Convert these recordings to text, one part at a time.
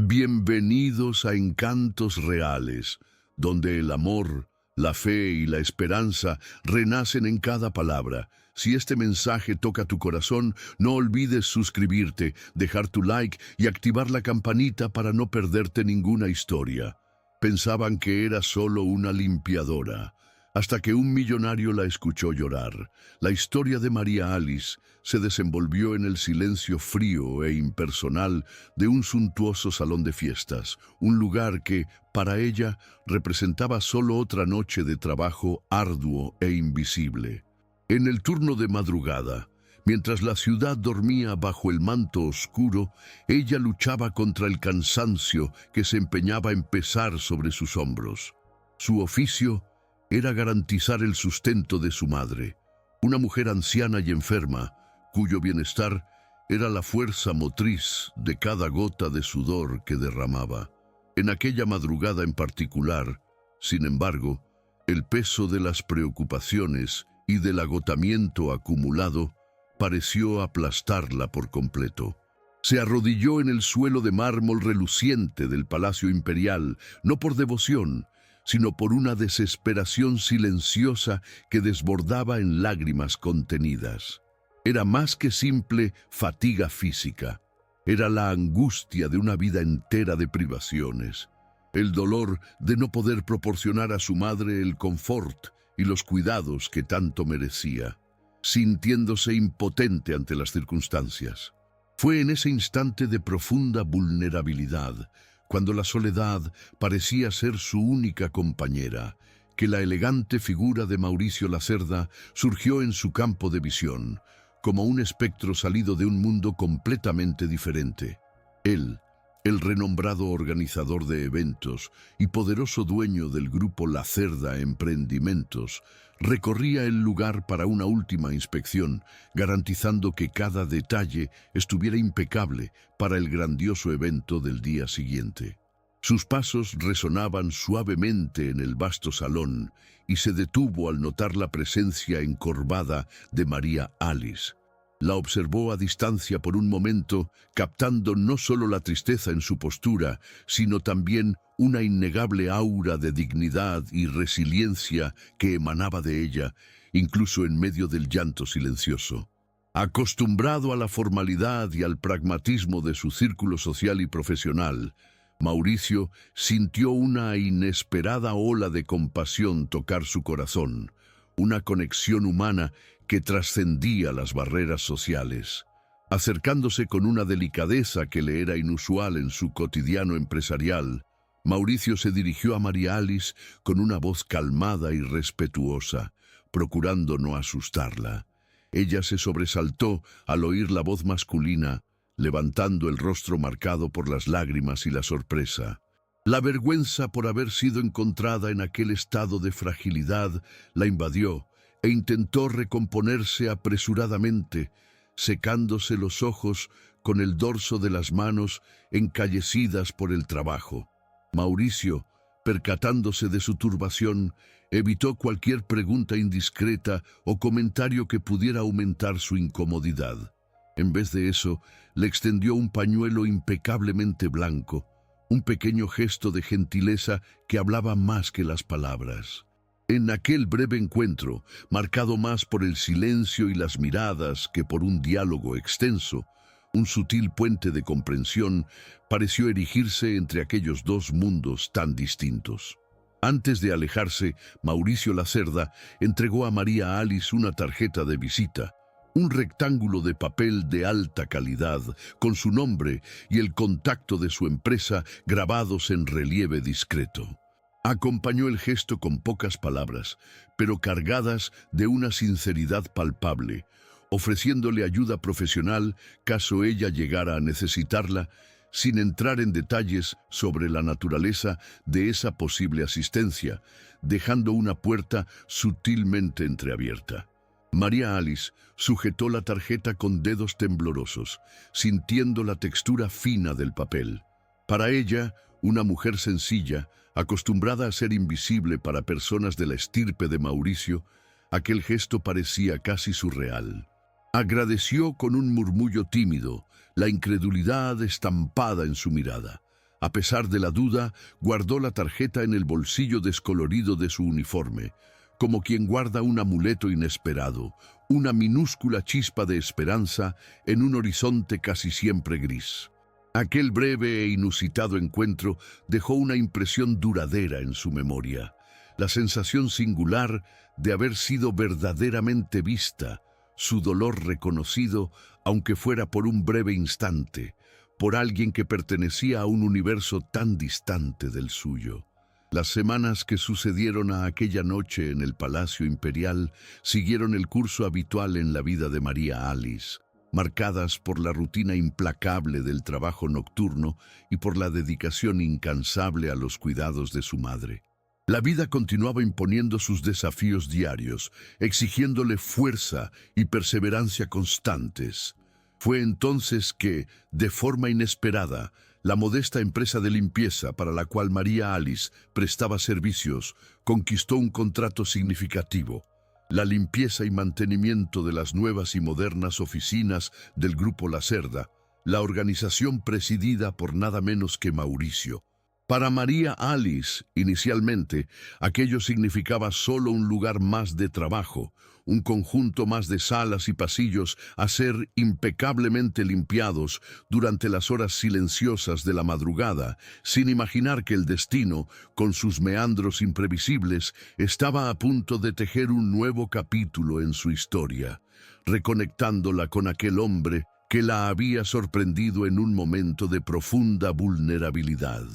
Bienvenidos a Encantos Reales, donde el amor, la fe y la esperanza renacen en cada palabra. Si este mensaje toca tu corazón, no olvides suscribirte, dejar tu like y activar la campanita para no perderte ninguna historia. Pensaban que era solo una limpiadora, hasta que un millonario la escuchó llorar. La historia de María Alice se desenvolvió en el silencio frío e impersonal de un suntuoso salón de fiestas, un lugar que, para ella, representaba solo otra noche de trabajo arduo e invisible. En el turno de madrugada, mientras la ciudad dormía bajo el manto oscuro, ella luchaba contra el cansancio que se empeñaba en pesar sobre sus hombros. Su oficio era garantizar el sustento de su madre, una mujer anciana y enferma, cuyo bienestar era la fuerza motriz de cada gota de sudor que derramaba. En aquella madrugada en particular, sin embargo, el peso de las preocupaciones y del agotamiento acumulado pareció aplastarla por completo. Se arrodilló en el suelo de mármol reluciente del Palacio Imperial, no por devoción, sino por una desesperación silenciosa que desbordaba en lágrimas contenidas. Era más que simple fatiga física, era la angustia de una vida entera de privaciones, el dolor de no poder proporcionar a su madre el confort y los cuidados que tanto merecía, sintiéndose impotente ante las circunstancias. Fue en ese instante de profunda vulnerabilidad, cuando la soledad parecía ser su única compañera, que la elegante figura de Mauricio Lacerda surgió en su campo de visión, como un espectro salido de un mundo completamente diferente. Él, el renombrado organizador de eventos y poderoso dueño del grupo Lacerda Emprendimientos, recorría el lugar para una última inspección, garantizando que cada detalle estuviera impecable para el grandioso evento del día siguiente. Sus pasos resonaban suavemente en el vasto salón y se detuvo al notar la presencia encorvada de María Alice. La observó a distancia por un momento, captando no solo la tristeza en su postura, sino también una innegable aura de dignidad y resiliencia que emanaba de ella, incluso en medio del llanto silencioso. Acostumbrado a la formalidad y al pragmatismo de su círculo social y profesional, Mauricio sintió una inesperada ola de compasión tocar su corazón, una conexión humana que trascendía las barreras sociales. Acercándose con una delicadeza que le era inusual en su cotidiano empresarial, Mauricio se dirigió a María Alice con una voz calmada y respetuosa, procurando no asustarla. Ella se sobresaltó al oír la voz masculina, levantando el rostro marcado por las lágrimas y la sorpresa. La vergüenza por haber sido encontrada en aquel estado de fragilidad la invadió e intentó recomponerse apresuradamente, secándose los ojos con el dorso de las manos encallecidas por el trabajo. Mauricio, percatándose de su turbación, evitó cualquier pregunta indiscreta o comentario que pudiera aumentar su incomodidad. En vez de eso, le extendió un pañuelo impecablemente blanco, un pequeño gesto de gentileza que hablaba más que las palabras. En aquel breve encuentro, marcado más por el silencio y las miradas que por un diálogo extenso, un sutil puente de comprensión pareció erigirse entre aquellos dos mundos tan distintos. Antes de alejarse, Mauricio Lacerda entregó a María Alice una tarjeta de visita, un rectángulo de papel de alta calidad, con su nombre y el contacto de su empresa grabados en relieve discreto. Acompañó el gesto con pocas palabras, pero cargadas de una sinceridad palpable, ofreciéndole ayuda profesional caso ella llegara a necesitarla, sin entrar en detalles sobre la naturaleza de esa posible asistencia, dejando una puerta sutilmente entreabierta. María Alice sujetó la tarjeta con dedos temblorosos, sintiendo la textura fina del papel. Para ella, una mujer sencilla, acostumbrada a ser invisible para personas de la estirpe de Mauricio, aquel gesto parecía casi surreal. Agradeció con un murmullo tímido, la incredulidad estampada en su mirada. A pesar de la duda, guardó la tarjeta en el bolsillo descolorido de su uniforme, como quien guarda un amuleto inesperado, una minúscula chispa de esperanza en un horizonte casi siempre gris. Aquel breve e inusitado encuentro dejó una impresión duradera en su memoria, la sensación singular de haber sido verdaderamente vista, su dolor reconocido, aunque fuera por un breve instante, por alguien que pertenecía a un universo tan distante del suyo. Las semanas que sucedieron a aquella noche en el Palacio Imperial siguieron el curso habitual en la vida de María Alice, marcadas por la rutina implacable del trabajo nocturno y por la dedicación incansable a los cuidados de su madre. La vida continuaba imponiendo sus desafíos diarios, exigiéndole fuerza y perseverancia constantes. Fue entonces que, de forma inesperada, la modesta empresa de limpieza para la cual María Alice prestaba servicios conquistó un contrato significativo: la limpieza y mantenimiento de las nuevas y modernas oficinas del Grupo Lacerda, la organización presidida por nada menos que Mauricio. Para María Alice, inicialmente, aquello significaba solo un lugar más de trabajo, un conjunto más de salas y pasillos a ser impecablemente limpiados durante las horas silenciosas de la madrugada, sin imaginar que el destino, con sus meandros imprevisibles, estaba a punto de tejer un nuevo capítulo en su historia, reconectándola con aquel hombre que la había sorprendido en un momento de profunda vulnerabilidad.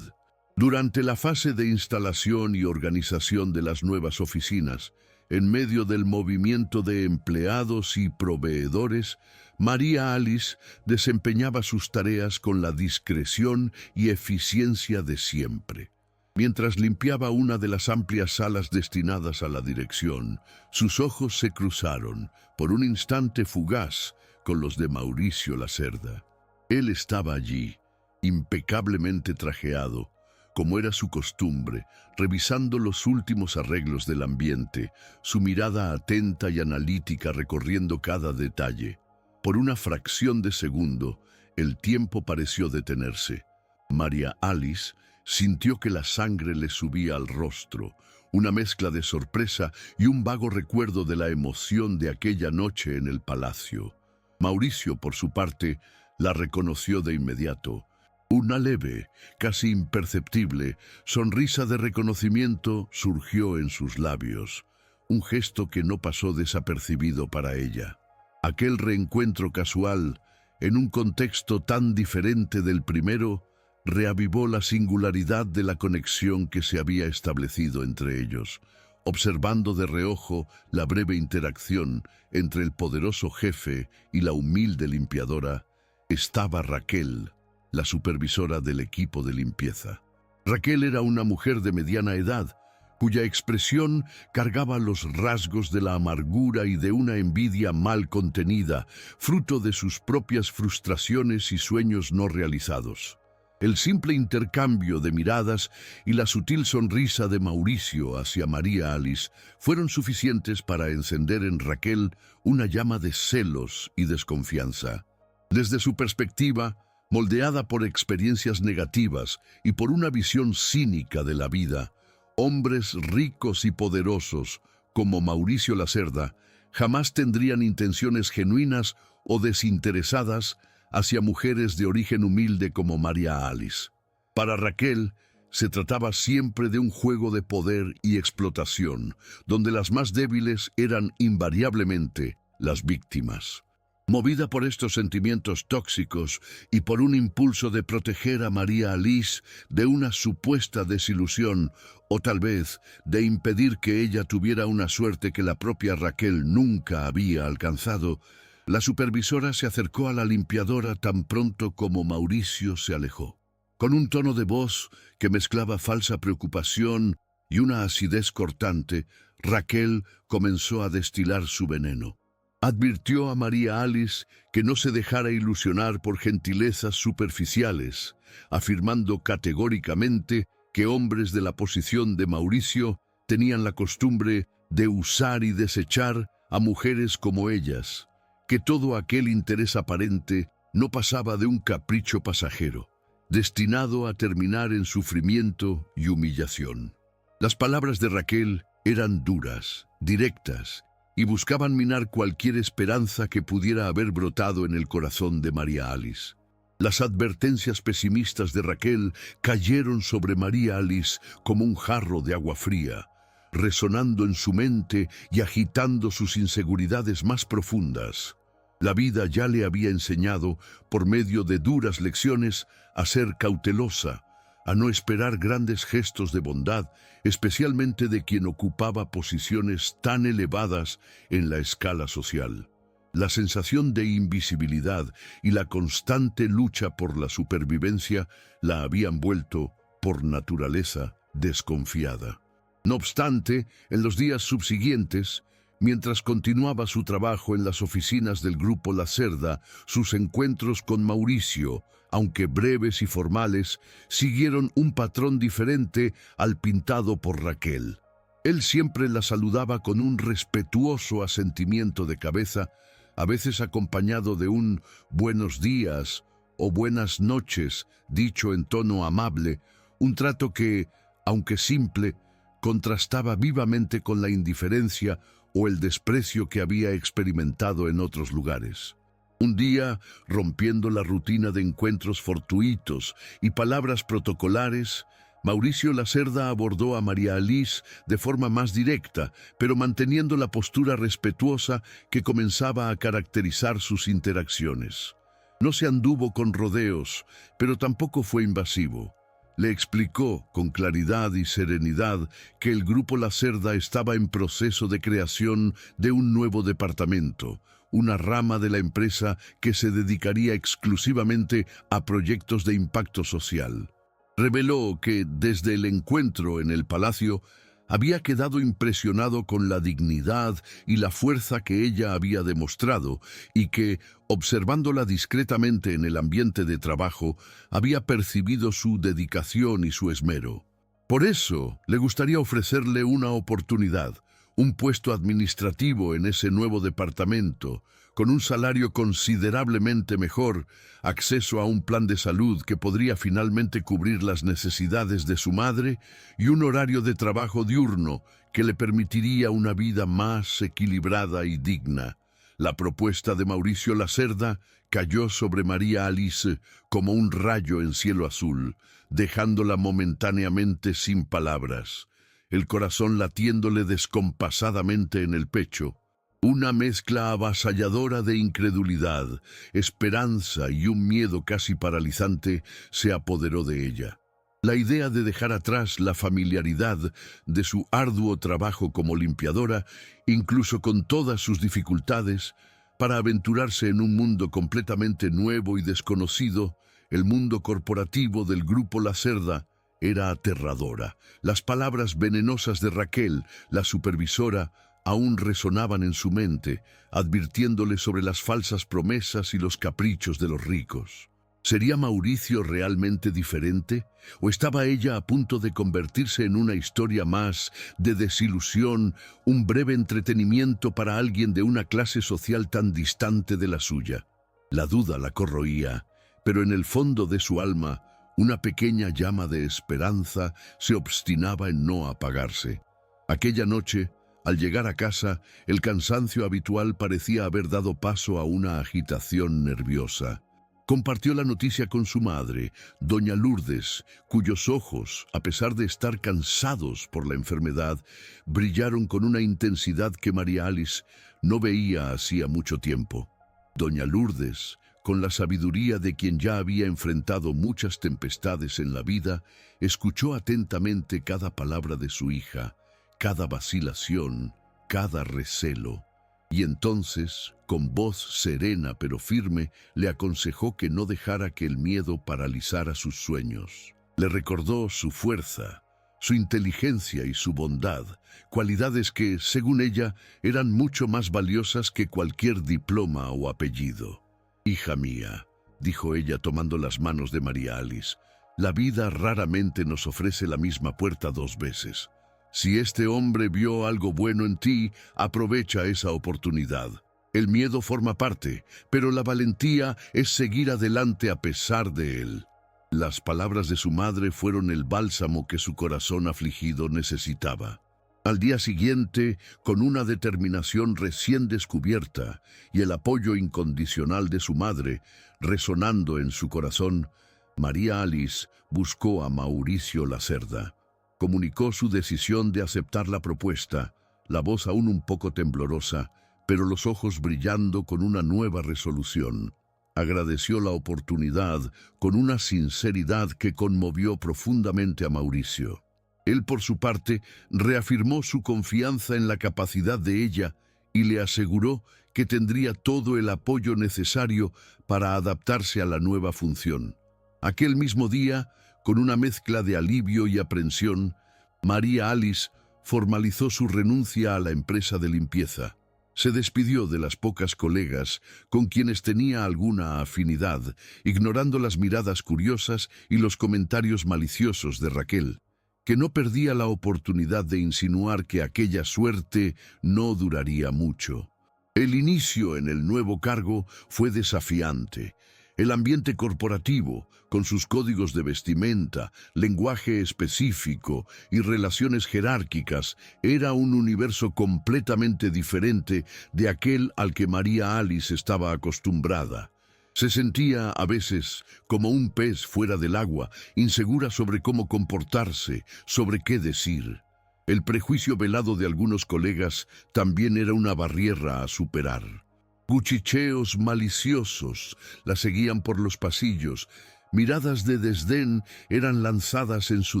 Durante la fase de instalación y organización de las nuevas oficinas, en medio del movimiento de empleados y proveedores, María Alice desempeñaba sus tareas con la discreción y eficiencia de siempre. Mientras limpiaba una de las amplias salas destinadas a la dirección, sus ojos se cruzaron, por un instante fugaz, con los de Mauricio Lacerda. Él estaba allí, impecablemente trajeado, como era su costumbre, revisando los últimos arreglos del ambiente, su mirada atenta y analítica recorriendo cada detalle. Por una fracción de segundo, el tiempo pareció detenerse. María Alice sintió que la sangre le subía al rostro, una mezcla de sorpresa y un vago recuerdo de la emoción de aquella noche en el palacio. Mauricio, por su parte, la reconoció de inmediato. Una leve, casi imperceptible, sonrisa de reconocimiento surgió en sus labios, un gesto que no pasó desapercibido para ella. Aquel reencuentro casual, en un contexto tan diferente del primero, reavivó la singularidad de la conexión que se había establecido entre ellos. Observando de reojo la breve interacción entre el poderoso jefe y la humilde limpiadora, estaba Raquel, la supervisora del equipo de limpieza. Raquel era una mujer de mediana edad, cuya expresión cargaba los rasgos de la amargura y de una envidia mal contenida, fruto de sus propias frustraciones y sueños no realizados. El simple intercambio de miradas y la sutil sonrisa de Mauricio hacia María Alice fueron suficientes para encender en Raquel una llama de celos y desconfianza. Desde su perspectiva, moldeada por experiencias negativas y por una visión cínica de la vida, hombres ricos y poderosos, como Mauricio Lacerda, jamás tendrían intenciones genuinas o desinteresadas hacia mujeres de origen humilde como María Alice. Para Raquel, se trataba siempre de un juego de poder y explotación, donde las más débiles eran invariablemente las víctimas. Movida por estos sentimientos tóxicos y por un impulso de proteger a María Alice de una supuesta desilusión, o tal vez de impedir que ella tuviera una suerte que la propia Raquel nunca había alcanzado, la supervisora se acercó a la limpiadora tan pronto como Mauricio se alejó. Con un tono de voz que mezclaba falsa preocupación y una acidez cortante, Raquel comenzó a destilar su veneno. Advirtió a María Alice que no se dejara ilusionar por gentilezas superficiales, afirmando categóricamente que hombres de la posición de Mauricio tenían la costumbre de usar y desechar a mujeres como ellas, que todo aquel interés aparente no pasaba de un capricho pasajero. destinado a terminar en sufrimiento y humillación. Las palabras de Raquel eran duras, directas, y buscaban minar cualquier esperanza que pudiera haber brotado en el corazón de María Alice. Las advertencias pesimistas de Raquel cayeron sobre María Alice como un jarro de agua fría, resonando en su mente y agitando sus inseguridades más profundas. La vida ya le había enseñado, por medio de duras lecciones, a ser cautelosa, a no esperar grandes gestos de bondad, especialmente de quien ocupaba posiciones tan elevadas en la escala social. La sensación de invisibilidad y la constante lucha por la supervivencia la habían vuelto, por naturaleza, desconfiada. No obstante, en los días subsiguientes, mientras continuaba su trabajo en las oficinas del Grupo Lacerda, sus encuentros con Mauricio, aunque breves y formales, siguieron un patrón diferente al pintado por Raquel. Él siempre la saludaba con un respetuoso asentimiento de cabeza, a veces acompañado de un buenos días o buenas noches, dicho en tono amable, un trato que, aunque simple, contrastaba vivamente con la indiferencia o el desprecio que había experimentado en otros lugares. Un día, rompiendo la rutina de encuentros fortuitos y palabras protocolares, Mauricio Lacerda abordó a María Alice de forma más directa, pero manteniendo la postura respetuosa que comenzaba a caracterizar sus interacciones. No se anduvo con rodeos, pero tampoco fue invasivo. Le explicó con claridad y serenidad que el Grupo Lacerda estaba en proceso de creación de un nuevo departamento, una rama de la empresa que se dedicaría exclusivamente a proyectos de impacto social. Reveló que, desde el encuentro en el palacio, había quedado impresionado con la dignidad y la fuerza que ella había demostrado y que, observándola discretamente en el ambiente de trabajo, había percibido su dedicación y su esmero. Por eso, le gustaría ofrecerle una oportunidad, un puesto administrativo en ese nuevo departamento, con un salario considerablemente mejor, acceso a un plan de salud que podría finalmente cubrir las necesidades de su madre y un horario de trabajo diurno que le permitiría una vida más equilibrada y digna. La propuesta de Mauricio Lacerda cayó sobre María Alice como un rayo en cielo azul, dejándola momentáneamente sin palabras, el corazón latiéndole descompasadamente en el pecho. Una mezcla avasalladora de incredulidad, esperanza y un miedo casi paralizante se apoderó de ella. La idea de dejar atrás la familiaridad de su arduo trabajo como limpiadora, incluso con todas sus dificultades, para aventurarse en un mundo completamente nuevo y desconocido, el mundo corporativo del Grupo Lacerda, era aterradora. Las palabras venenosas de Raquel, la supervisora, aún resonaban en su mente, advirtiéndole sobre las falsas promesas y los caprichos de los ricos. ¿Sería Mauricio realmente diferente? ¿O estaba ella a punto de convertirse en una historia más de desilusión, un breve entretenimiento para alguien de una clase social tan distante de la suya? La duda la corroía, pero en el fondo de su alma, una pequeña llama de esperanza se obstinaba en no apagarse. Aquella noche, al llegar a casa, el cansancio habitual parecía haber dado paso a una agitación nerviosa. Compartió la noticia con su madre, doña Lourdes, cuyos ojos, a pesar de estar cansados por la enfermedad, brillaron con una intensidad que María Alice no veía hacía mucho tiempo. Doña Lourdes, con la sabiduría de quien ya había enfrentado muchas tempestades en la vida, escuchó atentamente cada palabra de su hija, cada vacilación, cada recelo, y entonces, con voz serena pero firme, le aconsejó que no dejara que el miedo paralizara sus sueños. Le recordó su fuerza, su inteligencia y su bondad, cualidades que, según ella, eran mucho más valiosas que cualquier diploma o apellido. «Hija mía», dijo ella tomando las manos de María Alice, «la vida raramente nos ofrece la misma puerta dos veces. Si este hombre vio algo bueno en ti, aprovecha esa oportunidad. El miedo forma parte, pero la valentía es seguir adelante a pesar de él». Las palabras de su madre fueron el bálsamo que su corazón afligido necesitaba. Al día siguiente, con una determinación recién descubierta y el apoyo incondicional de su madre resonando en su corazón, María Alice buscó a Mauricio Lacerda. Comunicó su decisión de aceptar la propuesta, la voz aún un poco temblorosa, pero los ojos brillando con una nueva resolución. Agradeció la oportunidad con una sinceridad que conmovió profundamente a Mauricio. Él, por su parte, reafirmó su confianza en la capacidad de ella y le aseguró que tendría todo el apoyo necesario para adaptarse a la nueva función. Aquel mismo día, con una mezcla de alivio y aprensión, María Alice formalizó su renuncia a la empresa de limpieza. Se despidió de las pocas colegas con quienes tenía alguna afinidad, ignorando las miradas curiosas y los comentarios maliciosos de Raquel, que no perdía la oportunidad de insinuar que aquella suerte no duraría mucho. El inicio en el nuevo cargo fue desafiante. El ambiente corporativo, con sus códigos de vestimenta, lenguaje específico y relaciones jerárquicas, era un universo completamente diferente de aquel al que María Alice estaba acostumbrada. Se sentía a veces como un pez fuera del agua, insegura sobre cómo comportarse, sobre qué decir. El prejuicio velado de algunos colegas también era una barrera a superar. Cuchicheos maliciosos la seguían por los pasillos, miradas de desdén eran lanzadas en su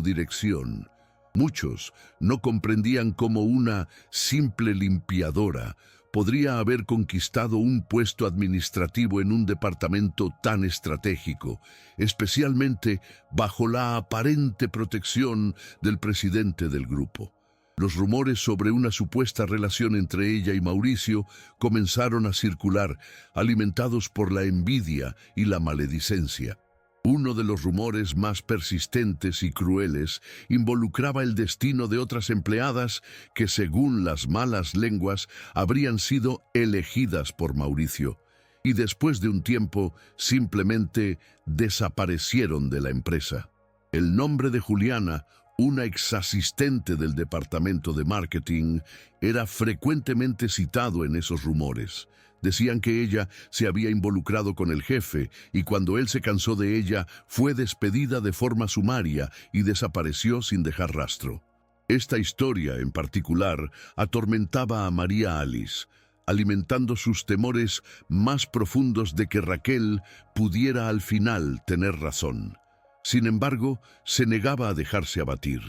dirección. Muchos no comprendían cómo una simple limpiadora podría haber conquistado un puesto administrativo en un departamento tan estratégico, especialmente bajo la aparente protección del presidente del grupo. Los rumores sobre una supuesta relación entre ella y Mauricio comenzaron a circular, alimentados por la envidia y la maledicencia. Uno de los rumores más persistentes y crueles involucraba el destino de otras empleadas que, según las malas lenguas, habrían sido elegidas por Mauricio, y después de un tiempo simplemente desaparecieron de la empresa. El nombre de Juliana, una exasistente del departamento de marketing, era frecuentemente citado en esos rumores. Decían que ella se había involucrado con el jefe y cuando él se cansó de ella, fue despedida de forma sumaria y desapareció sin dejar rastro. Esta historia, en particular, atormentaba a María Alice, alimentando sus temores más profundos de que Raquel pudiera al final tener razón. Sin embargo, se negaba a dejarse abatir.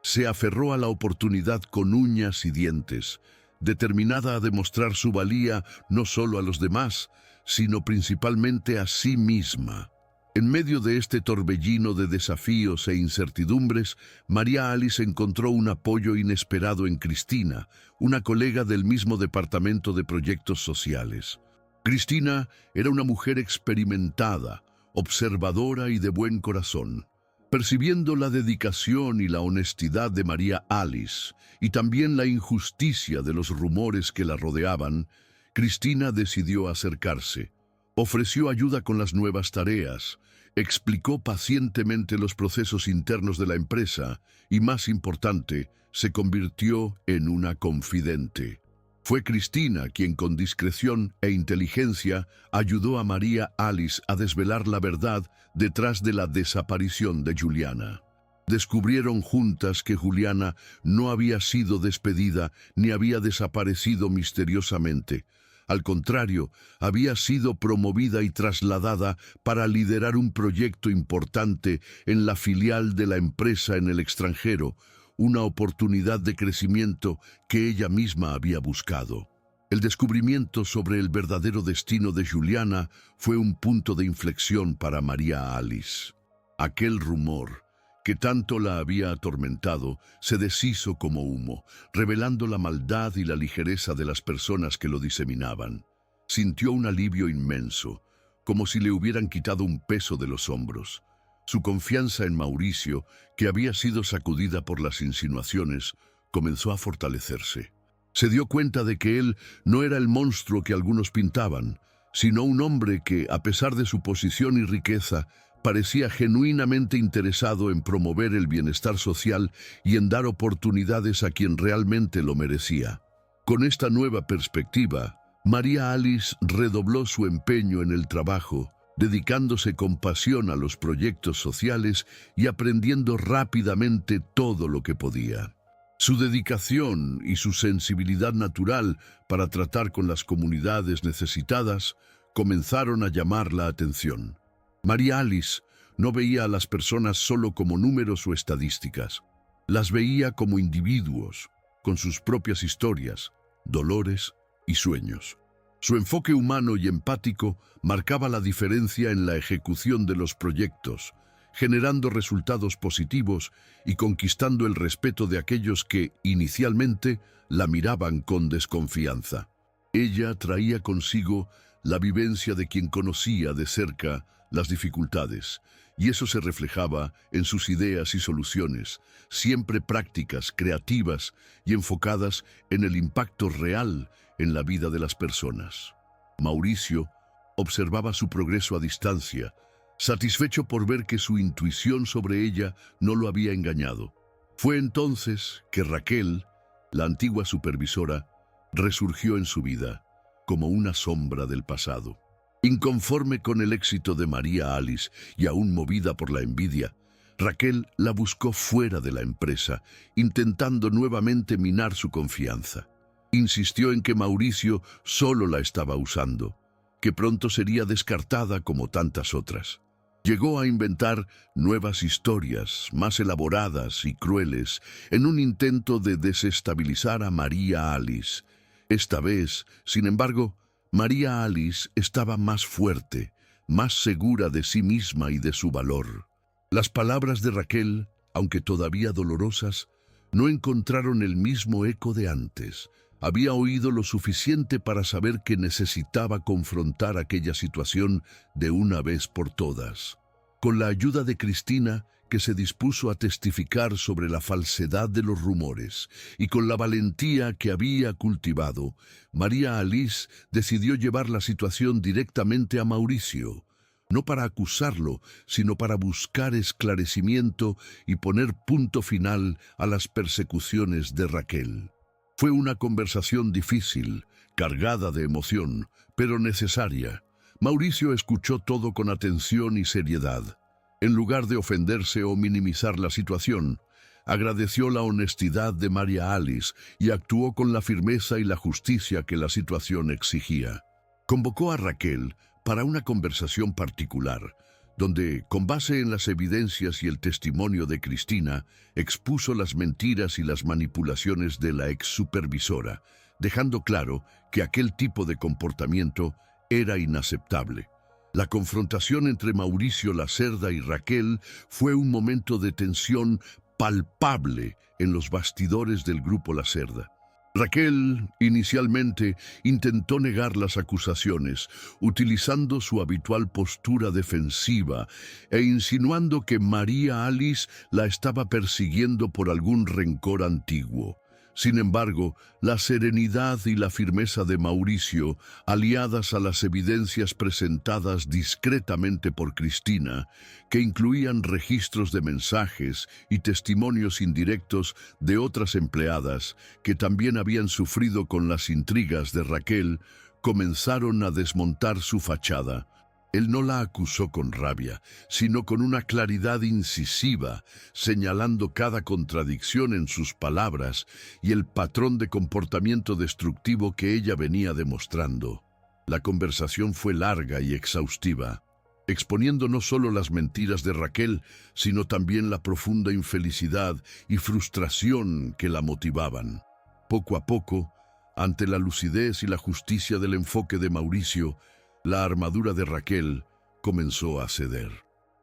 Se aferró a la oportunidad con uñas y dientes, determinada a demostrar su valía no solo a los demás, sino principalmente a sí misma. En medio de este torbellino de desafíos e incertidumbres, María Alice encontró un apoyo inesperado en Cristina, una colega del mismo departamento de proyectos sociales. Cristina era una mujer experimentada, observadora y de buen corazón. Percibiendo la dedicación y la honestidad de María Alice y también la injusticia de los rumores que la rodeaban, Cristina decidió acercarse. Ofreció ayuda con las nuevas tareas, explicó pacientemente los procesos internos de la empresa y, más importante, se convirtió en una confidente. Fue Cristina quien con discreción e inteligencia ayudó a María Alice a desvelar la verdad detrás de la desaparición de Juliana. Descubrieron juntas que Juliana no había sido despedida ni había desaparecido misteriosamente. Al contrario, había sido promovida y trasladada para liderar un proyecto importante en la filial de la empresa en el extranjero, una oportunidad de crecimiento que ella misma había buscado. El descubrimiento sobre el verdadero destino de Juliana fue un punto de inflexión para María Alice. Aquel rumor, que tanto la había atormentado, se deshizo como humo, revelando la maldad y la ligereza de las personas que lo diseminaban. Sintió un alivio inmenso, como si le hubieran quitado un peso de los hombros. Su confianza en Mauricio, que había sido sacudida por las insinuaciones, comenzó a fortalecerse. Se dio cuenta de que él no era el monstruo que algunos pintaban, sino un hombre que, a pesar de su posición y riqueza, parecía genuinamente interesado en promover el bienestar social y en dar oportunidades a quien realmente lo merecía. Con esta nueva perspectiva, María Alice redobló su empeño en el trabajo, dedicándose con pasión a los proyectos sociales y aprendiendo rápidamente todo lo que podía. Su dedicación y su sensibilidad natural para tratar con las comunidades necesitadas comenzaron a llamar la atención. María Alice no veía a las personas solo como números o estadísticas. Las veía como individuos, con sus propias historias, dolores y sueños. Su enfoque humano y empático marcaba la diferencia en la ejecución de los proyectos, generando resultados positivos y conquistando el respeto de aquellos que, inicialmente, la miraban con desconfianza. Ella traía consigo la vivencia de quien conocía de cerca las dificultades, y eso se reflejaba en sus ideas y soluciones, siempre prácticas, creativas y enfocadas en el impacto real en la vida de las personas. Mauricio observaba su progreso a distancia, satisfecho por ver que su intuición sobre ella no lo había engañado. Fue entonces que Raquel, la antigua supervisora, resurgió en su vida como una sombra del pasado. Inconforme con el éxito de María Alice y aún movida por la envidia, Raquel la buscó fuera de la empresa, intentando nuevamente minar su confianza. Insistió en que Mauricio solo la estaba usando, que pronto sería descartada como tantas otras. Llegó a inventar nuevas historias, más elaboradas y crueles, en un intento de desestabilizar a María Alice. Esta vez, sin embargo, María Alice estaba más fuerte, más segura de sí misma y de su valor. Las palabras de Raquel, aunque todavía dolorosas, no encontraron el mismo eco de antes. Había oído lo suficiente para saber que necesitaba confrontar aquella situación de una vez por todas. Con la ayuda de Cristina, que se dispuso a testificar sobre la falsedad de los rumores, y con la valentía que había cultivado, María Alice decidió llevar la situación directamente a Mauricio, no para acusarlo, sino para buscar esclarecimiento y poner punto final a las persecuciones de Raquel. Fue una conversación difícil, cargada de emoción, pero necesaria. Mauricio escuchó todo con atención y seriedad. En lugar de ofenderse o minimizar la situación, agradeció la honestidad de María Alice y actuó con la firmeza y la justicia que la situación exigía. Convocó a Raquel para una conversación particular, donde, con base en las evidencias y el testimonio de Cristina, expuso las mentiras y las manipulaciones de la ex supervisora, dejando claro que aquel tipo de comportamiento era inaceptable. La confrontación entre Mauricio Lacerda y Raquel fue un momento de tensión palpable en los bastidores del grupo Lacerda. Raquel, inicialmente, intentó negar las acusaciones, utilizando su habitual postura defensiva e insinuando que María Alice la estaba persiguiendo por algún rencor antiguo. Sin embargo, la serenidad y la firmeza de Mauricio, aliadas a las evidencias presentadas discretamente por Cristina, que incluían registros de mensajes y testimonios indirectos de otras empleadas que también habían sufrido con las intrigas de Raquel, comenzaron a desmontar su fachada. Él no la acusó con rabia, sino con una claridad incisiva, señalando cada contradicción en sus palabras y el patrón de comportamiento destructivo que ella venía demostrando. La conversación fue larga y exhaustiva, exponiendo no solo las mentiras de Raquel, sino también la profunda infelicidad y frustración que la motivaban. Poco a poco, ante la lucidez y la justicia del enfoque de Mauricio, la armadura de Raquel comenzó a ceder.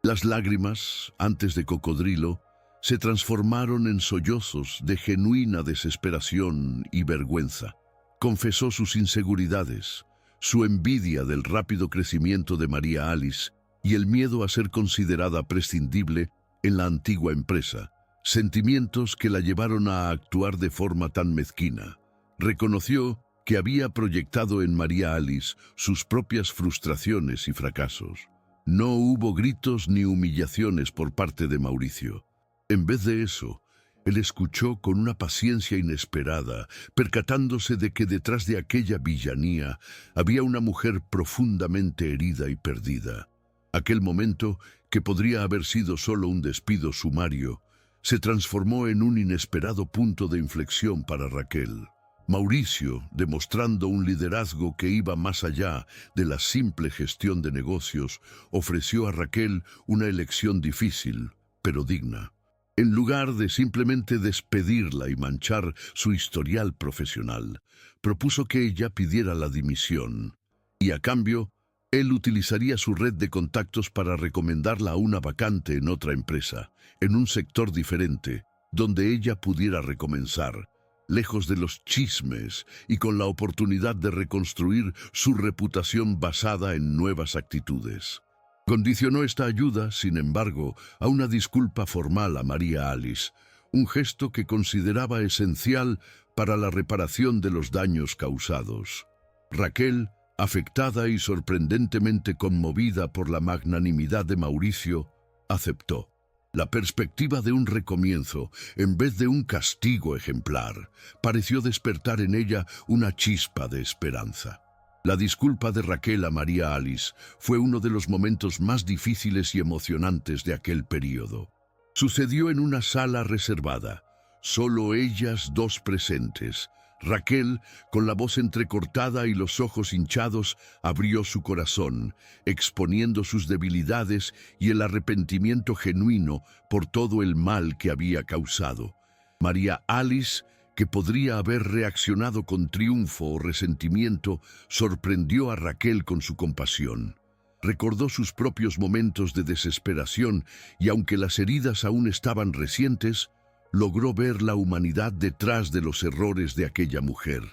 Las lágrimas, antes de cocodrilo, se transformaron en sollozos de genuina desesperación y vergüenza. Confesó sus inseguridades, su envidia del rápido crecimiento de María Alice y el miedo a ser considerada prescindible en la antigua empresa, sentimientos que la llevaron a actuar de forma tan mezquina. Reconoció que había proyectado en María Alice sus propias frustraciones y fracasos. No hubo gritos ni humillaciones por parte de Mauricio. En vez de eso, él escuchó con una paciencia inesperada, percatándose de que detrás de aquella villanía había una mujer profundamente herida y perdida. Aquel momento, que podría haber sido solo un despido sumario, se transformó en un inesperado punto de inflexión para Raquel. Mauricio, demostrando un liderazgo que iba más allá de la simple gestión de negocios, ofreció a Raquel una elección difícil, pero digna. En lugar de simplemente despedirla y manchar su historial profesional, propuso que ella pidiera la dimisión, y a cambio, él utilizaría su red de contactos para recomendarla a una vacante en otra empresa, en un sector diferente, donde ella pudiera recomenzar, lejos de los chismes y con la oportunidad de reconstruir su reputación basada en nuevas actitudes. Condicionó esta ayuda, sin embargo, a una disculpa formal a María Alice, un gesto que consideraba esencial para la reparación de los daños causados. Raquel, afectada y sorprendentemente conmovida por la magnanimidad de Mauricio, aceptó. La perspectiva de un recomienzo, en vez de un castigo ejemplar, pareció despertar en ella una chispa de esperanza. La disculpa de Raquel a María Alice fue uno de los momentos más difíciles y emocionantes de aquel período. Sucedió en una sala reservada, solo ellas dos presentes. Raquel, con la voz entrecortada y los ojos hinchados, abrió su corazón, exponiendo sus debilidades y el arrepentimiento genuino por todo el mal que había causado. María Alice, que podría haber reaccionado con triunfo o resentimiento, sorprendió a Raquel con su compasión. Recordó sus propios momentos de desesperación y, aunque las heridas aún estaban recientes, logró ver la humanidad detrás de los errores de aquella mujer.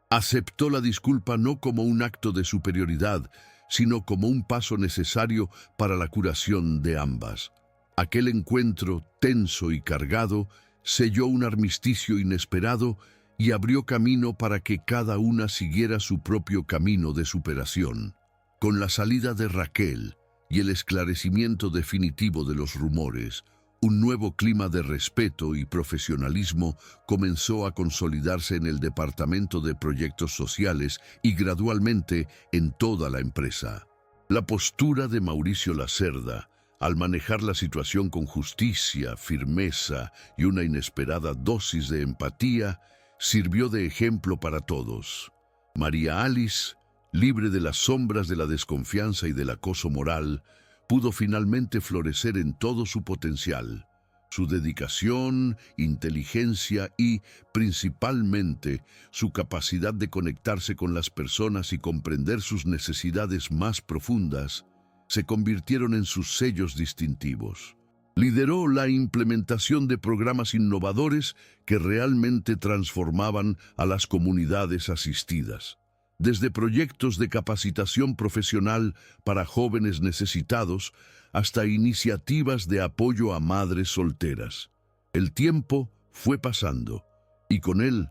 Aceptó la disculpa no como un acto de superioridad, sino como un paso necesario para la curación de ambas. Aquel encuentro, tenso y cargado, selló un armisticio inesperado y abrió camino para que cada una siguiera su propio camino de superación. Con la salida de Raquel y el esclarecimiento definitivo de los rumores, un nuevo clima de respeto y profesionalismo comenzó a consolidarse en el Departamento de Proyectos Sociales y gradualmente en toda la empresa. La postura de Mauricio Lacerda, al manejar la situación con justicia, firmeza y una inesperada dosis de empatía, sirvió de ejemplo para todos. María Alice, libre de las sombras de la desconfianza y del acoso moral, pudo finalmente florecer en todo su potencial. Su dedicación, inteligencia y, principalmente, su capacidad de conectarse con las personas y comprender sus necesidades más profundas, se convirtieron en sus sellos distintivos. Lideró la implementación de programas innovadores que realmente transformaban a las comunidades asistidas. Desde proyectos de capacitación profesional para jóvenes necesitados hasta iniciativas de apoyo a madres solteras. El tiempo fue pasando y con él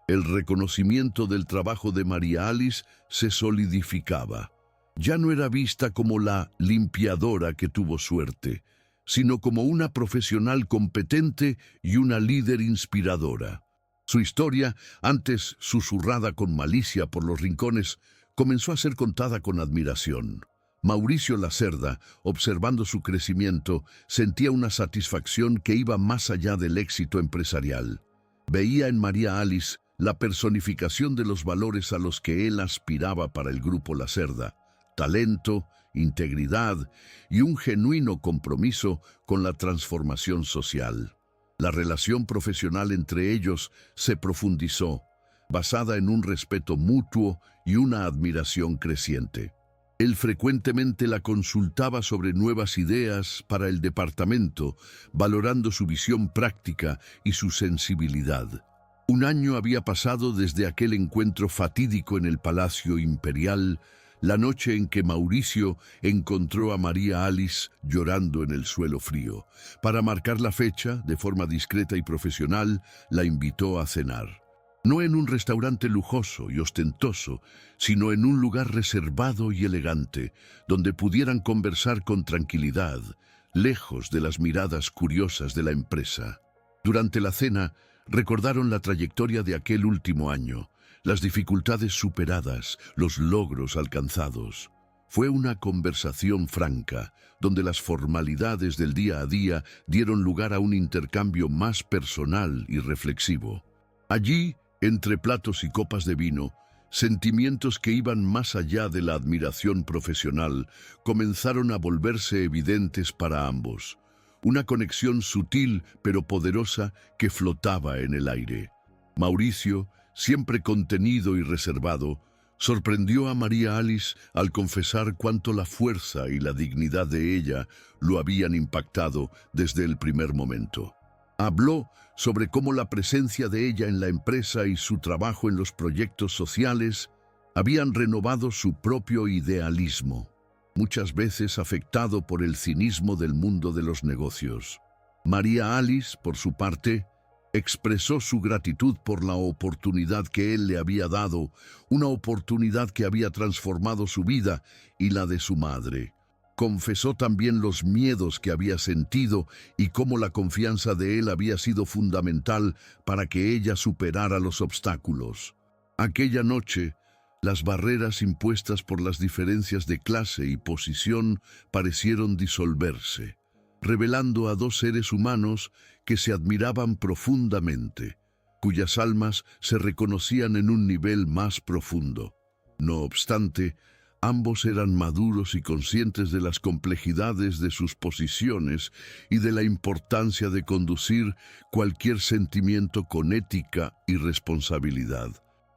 el reconocimiento del trabajo de María Alice se solidificaba. Ya no era vista como la limpiadora que tuvo suerte, sino como una profesional competente y una líder inspiradora. Su historia, antes susurrada con malicia por los rincones, comenzó a ser contada con admiración. Mauricio Lacerda, observando su crecimiento, sentía una satisfacción que iba más allá del éxito empresarial. Veía en María Alice la personificación de los valores a los que él aspiraba para el grupo Lacerda: talento, integridad y un genuino compromiso con la transformación social. La relación profesional entre ellos se profundizó, basada en un respeto mutuo y una admiración creciente. Él frecuentemente la consultaba sobre nuevas ideas para el departamento, valorando su visión práctica y su sensibilidad. Un año había pasado desde aquel encuentro fatídico en el Palacio Imperial, la noche en que Mauricio encontró a María Alice llorando en el suelo frío. Para marcar la fecha, de forma discreta y profesional, la invitó a cenar. no en un restaurante lujoso y ostentoso, sino en un lugar reservado y elegante, donde pudieran conversar con tranquilidad, lejos de las miradas curiosas de la empresa. Durante la cena, recordaron la trayectoria de aquel último año, las dificultades superadas, los logros alcanzados. Fue una conversación franca, donde las formalidades del día a día dieron lugar a un intercambio más personal y reflexivo. Allí, entre platos y copas de vino, sentimientos que iban más allá de la admiración profesional comenzaron a volverse evidentes para ambos. Una conexión sutil pero poderosa que flotaba en el aire. Mauricio, siempre contenido y reservado, sorprendió a María Alice al confesar cuánto la fuerza y la dignidad de ella lo habían impactado desde el primer momento. Habló sobre cómo la presencia de ella en la empresa y su trabajo en los proyectos sociales habían renovado su propio idealismo, muchas veces afectado por el cinismo del mundo de los negocios. María Alice, por su parte, expresó su gratitud por la oportunidad que él le había dado, una oportunidad que había transformado su vida y la de su madre. Confesó también los miedos que había sentido y cómo la confianza de él había sido fundamental para que ella superara los obstáculos. Aquella noche, las barreras impuestas por las diferencias de clase y posición parecieron disolverse, revelando a dos seres humanos que se admiraban profundamente, cuyas almas se reconocían en un nivel más profundo. No obstante, ambos eran maduros y conscientes de las complejidades de sus posiciones y de la importancia de conducir cualquier sentimiento con ética y responsabilidad.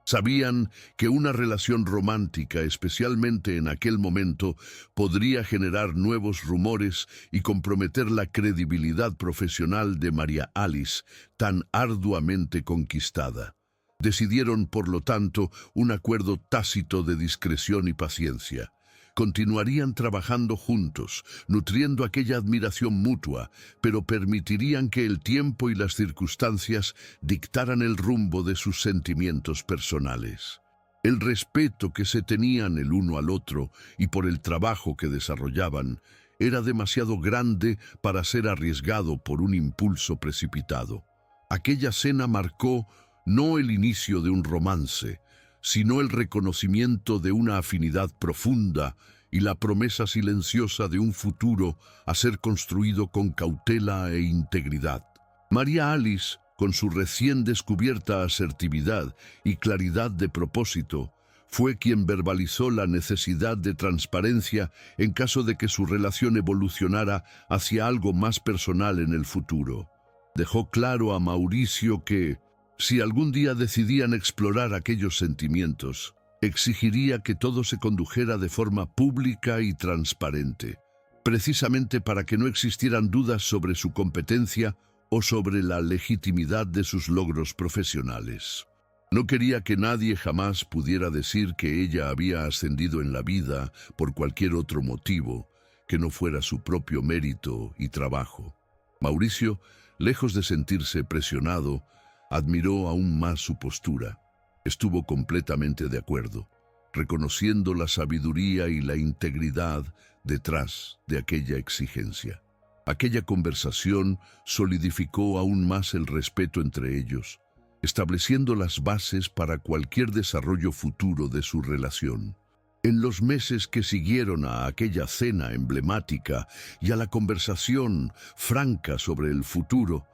Sabían que una relación romántica, especialmente en aquel momento, podría generar nuevos rumores y comprometer la credibilidad profesional de María Alice, tan arduamente conquistada. Decidieron, por lo tanto, un acuerdo tácito de discreción y paciencia. Continuarían trabajando juntos, nutriendo aquella admiración mutua, pero permitirían que el tiempo y las circunstancias dictaran el rumbo de sus sentimientos personales. El respeto que se tenían el uno al otro y por el trabajo que desarrollaban era demasiado grande para ser arriesgado por un impulso precipitado. Aquella cena marcó no el inicio de un romance, sino el reconocimiento de una afinidad profunda y la promesa silenciosa de un futuro a ser construido con cautela e integridad. María Alice, con su recién descubierta asertividad y claridad de propósito, fue quien verbalizó la necesidad de transparencia en caso de que su relación evolucionara hacia algo más personal en el futuro. Dejó claro a Mauricio que, si algún día decidían explorar aquellos sentimientos, exigiría que todo se condujera de forma pública y transparente, precisamente para que no existieran dudas sobre su competencia o sobre la legitimidad de sus logros profesionales. No quería que nadie jamás pudiera decir que ella había ascendido en la vida por cualquier otro motivo que no fuera su propio mérito y trabajo. Mauricio, lejos de sentirse presionado, admiró aún más su postura. Estuvo completamente de acuerdo, reconociendo la sabiduría y la integridad detrás de aquella exigencia. Aquella conversación solidificó aún más el respeto entre ellos, estableciendo las bases para cualquier desarrollo futuro de su relación. En los meses que siguieron a aquella cena emblemática y a la conversación franca sobre el futuro,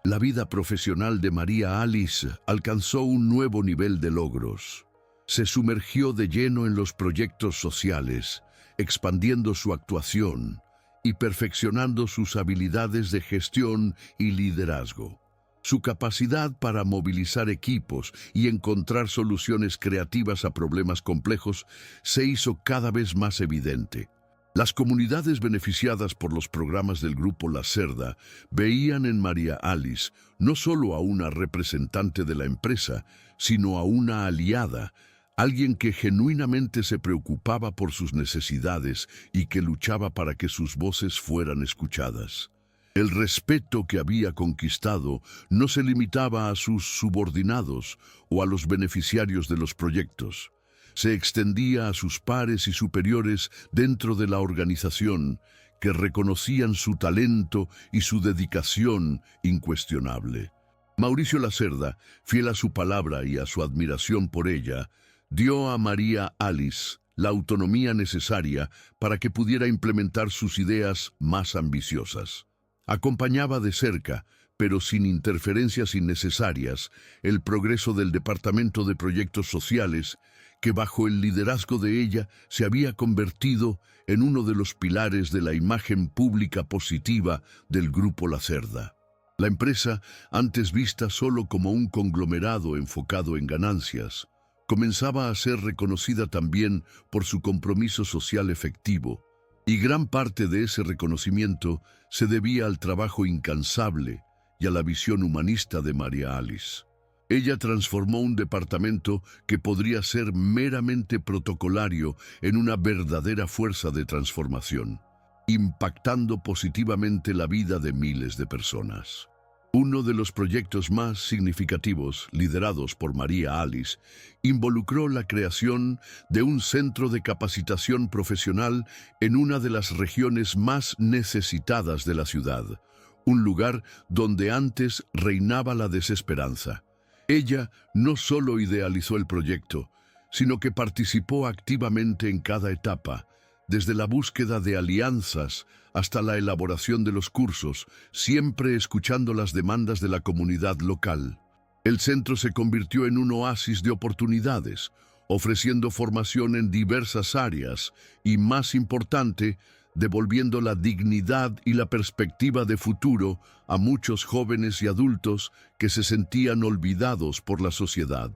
la vida profesional de María Alice alcanzó un nuevo nivel de logros. Se sumergió de lleno en los proyectos sociales, expandiendo su actuación y perfeccionando sus habilidades de gestión y liderazgo. Su capacidad para movilizar equipos y encontrar soluciones creativas a problemas complejos se hizo cada vez más evidente. Las comunidades beneficiadas por los programas del Grupo La Cerda veían en María Alice no solo a una representante de la empresa, sino a una aliada, alguien que genuinamente se preocupaba por sus necesidades y que luchaba para que sus voces fueran escuchadas. El respeto que había conquistado no se limitaba a sus subordinados o a los beneficiarios de los proyectos. Se extendía a sus pares y superiores dentro de la organización, que reconocían su talento y su dedicación incuestionable. Mauricio Lacerda, fiel a su palabra y a su admiración por ella, dio a María Alice la autonomía necesaria para que pudiera implementar sus ideas más ambiciosas. Acompañaba de cerca, pero sin interferencias innecesarias, el progreso del Departamento de Proyectos Sociales, que bajo el liderazgo de ella se había convertido en uno de los pilares de la imagen pública positiva del Grupo Lacerda. La empresa, antes vista solo como un conglomerado enfocado en ganancias, comenzaba a ser reconocida también por su compromiso social efectivo, y gran parte de ese reconocimiento se debía al trabajo incansable y a la visión humanista de María Alice. Ella transformó un departamento que podría ser meramente protocolario en una verdadera fuerza de transformación, impactando positivamente la vida de miles de personas. Uno de los proyectos más significativos, liderados por María Alice, involucró la creación de un centro de capacitación profesional en una de las regiones más necesitadas de la ciudad, un lugar donde antes reinaba la desesperanza. Ella no solo idealizó el proyecto, sino que participó activamente en cada etapa, desde la búsqueda de alianzas hasta la elaboración de los cursos, siempre escuchando las demandas de la comunidad local. El centro se convirtió en un oasis de oportunidades, ofreciendo formación en diversas áreas y, más importante, devolviendo la dignidad y la perspectiva de futuro a muchos jóvenes y adultos que se sentían olvidados por la sociedad.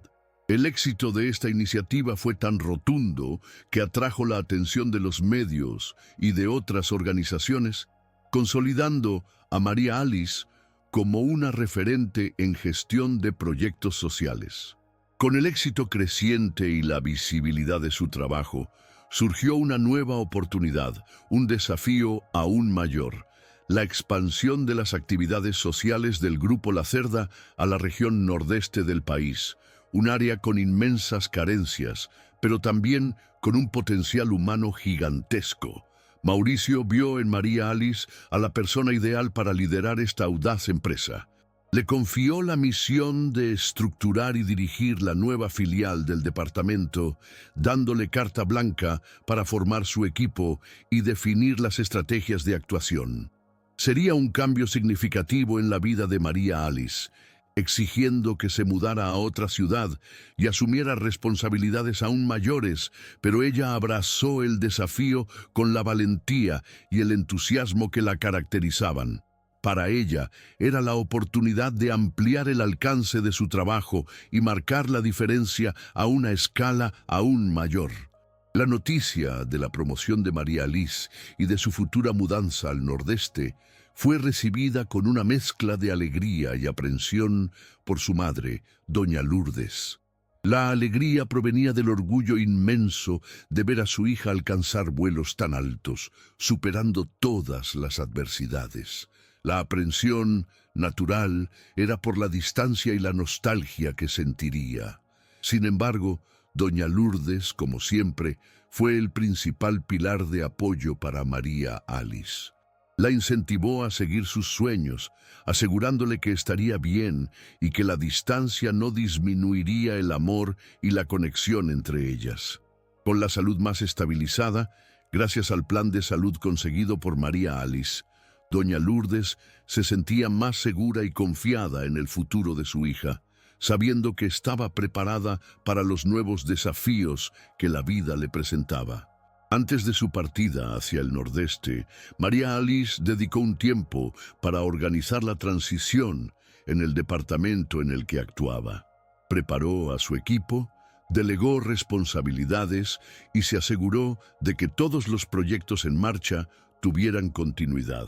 El éxito de esta iniciativa fue tan rotundo que atrajo la atención de los medios y de otras organizaciones, consolidando a María Alice como una referente en gestión de proyectos sociales. Con el éxito creciente y la visibilidad de su trabajo, surgió una nueva oportunidad, un desafío aún mayor: la expansión de las actividades sociales del Grupo Lacerda a la región nordeste del país, un área con inmensas carencias, pero también con un potencial humano gigantesco. Mauricio vio en María Alice a la persona ideal para liderar esta audaz empresa. Le confió la misión de estructurar y dirigir la nueva filial del departamento, dándole carta blanca para formar su equipo y definir las estrategias de actuación. Sería un cambio significativo en la vida de María Alice, exigiendo que se mudara a otra ciudad y asumiera responsabilidades aún mayores, pero ella abrazó el desafío con la valentía y el entusiasmo que la caracterizaban. Para ella era la oportunidad de ampliar el alcance de su trabajo y marcar la diferencia a una escala aún mayor. La noticia de la promoción de María Alice y de su futura mudanza al nordeste fue recibida con una mezcla de alegría y aprensión por su madre, doña Lourdes. La alegría provenía del orgullo inmenso de ver a su hija alcanzar vuelos tan altos, superando todas las adversidades. La aprensión natural era por la distancia y la nostalgia que sentiría. Sin embargo, doña Lourdes, como siempre, fue el principal pilar de apoyo para María Alice. La incentivó a seguir sus sueños, asegurándole que estaría bien y que la distancia no disminuiría el amor y la conexión entre ellas. Con la salud más estabilizada, gracias al plan de salud conseguido por María Alice, doña Lourdes se sentía más segura y confiada en el futuro de su hija, sabiendo que estaba preparada para los nuevos desafíos que la vida le presentaba. Antes de su partida hacia el nordeste, María Alice dedicó un tiempo para organizar la transición en el departamento en el que actuaba. Preparó a su equipo, delegó responsabilidades y se aseguró de que todos los proyectos en marcha tuvieran continuidad.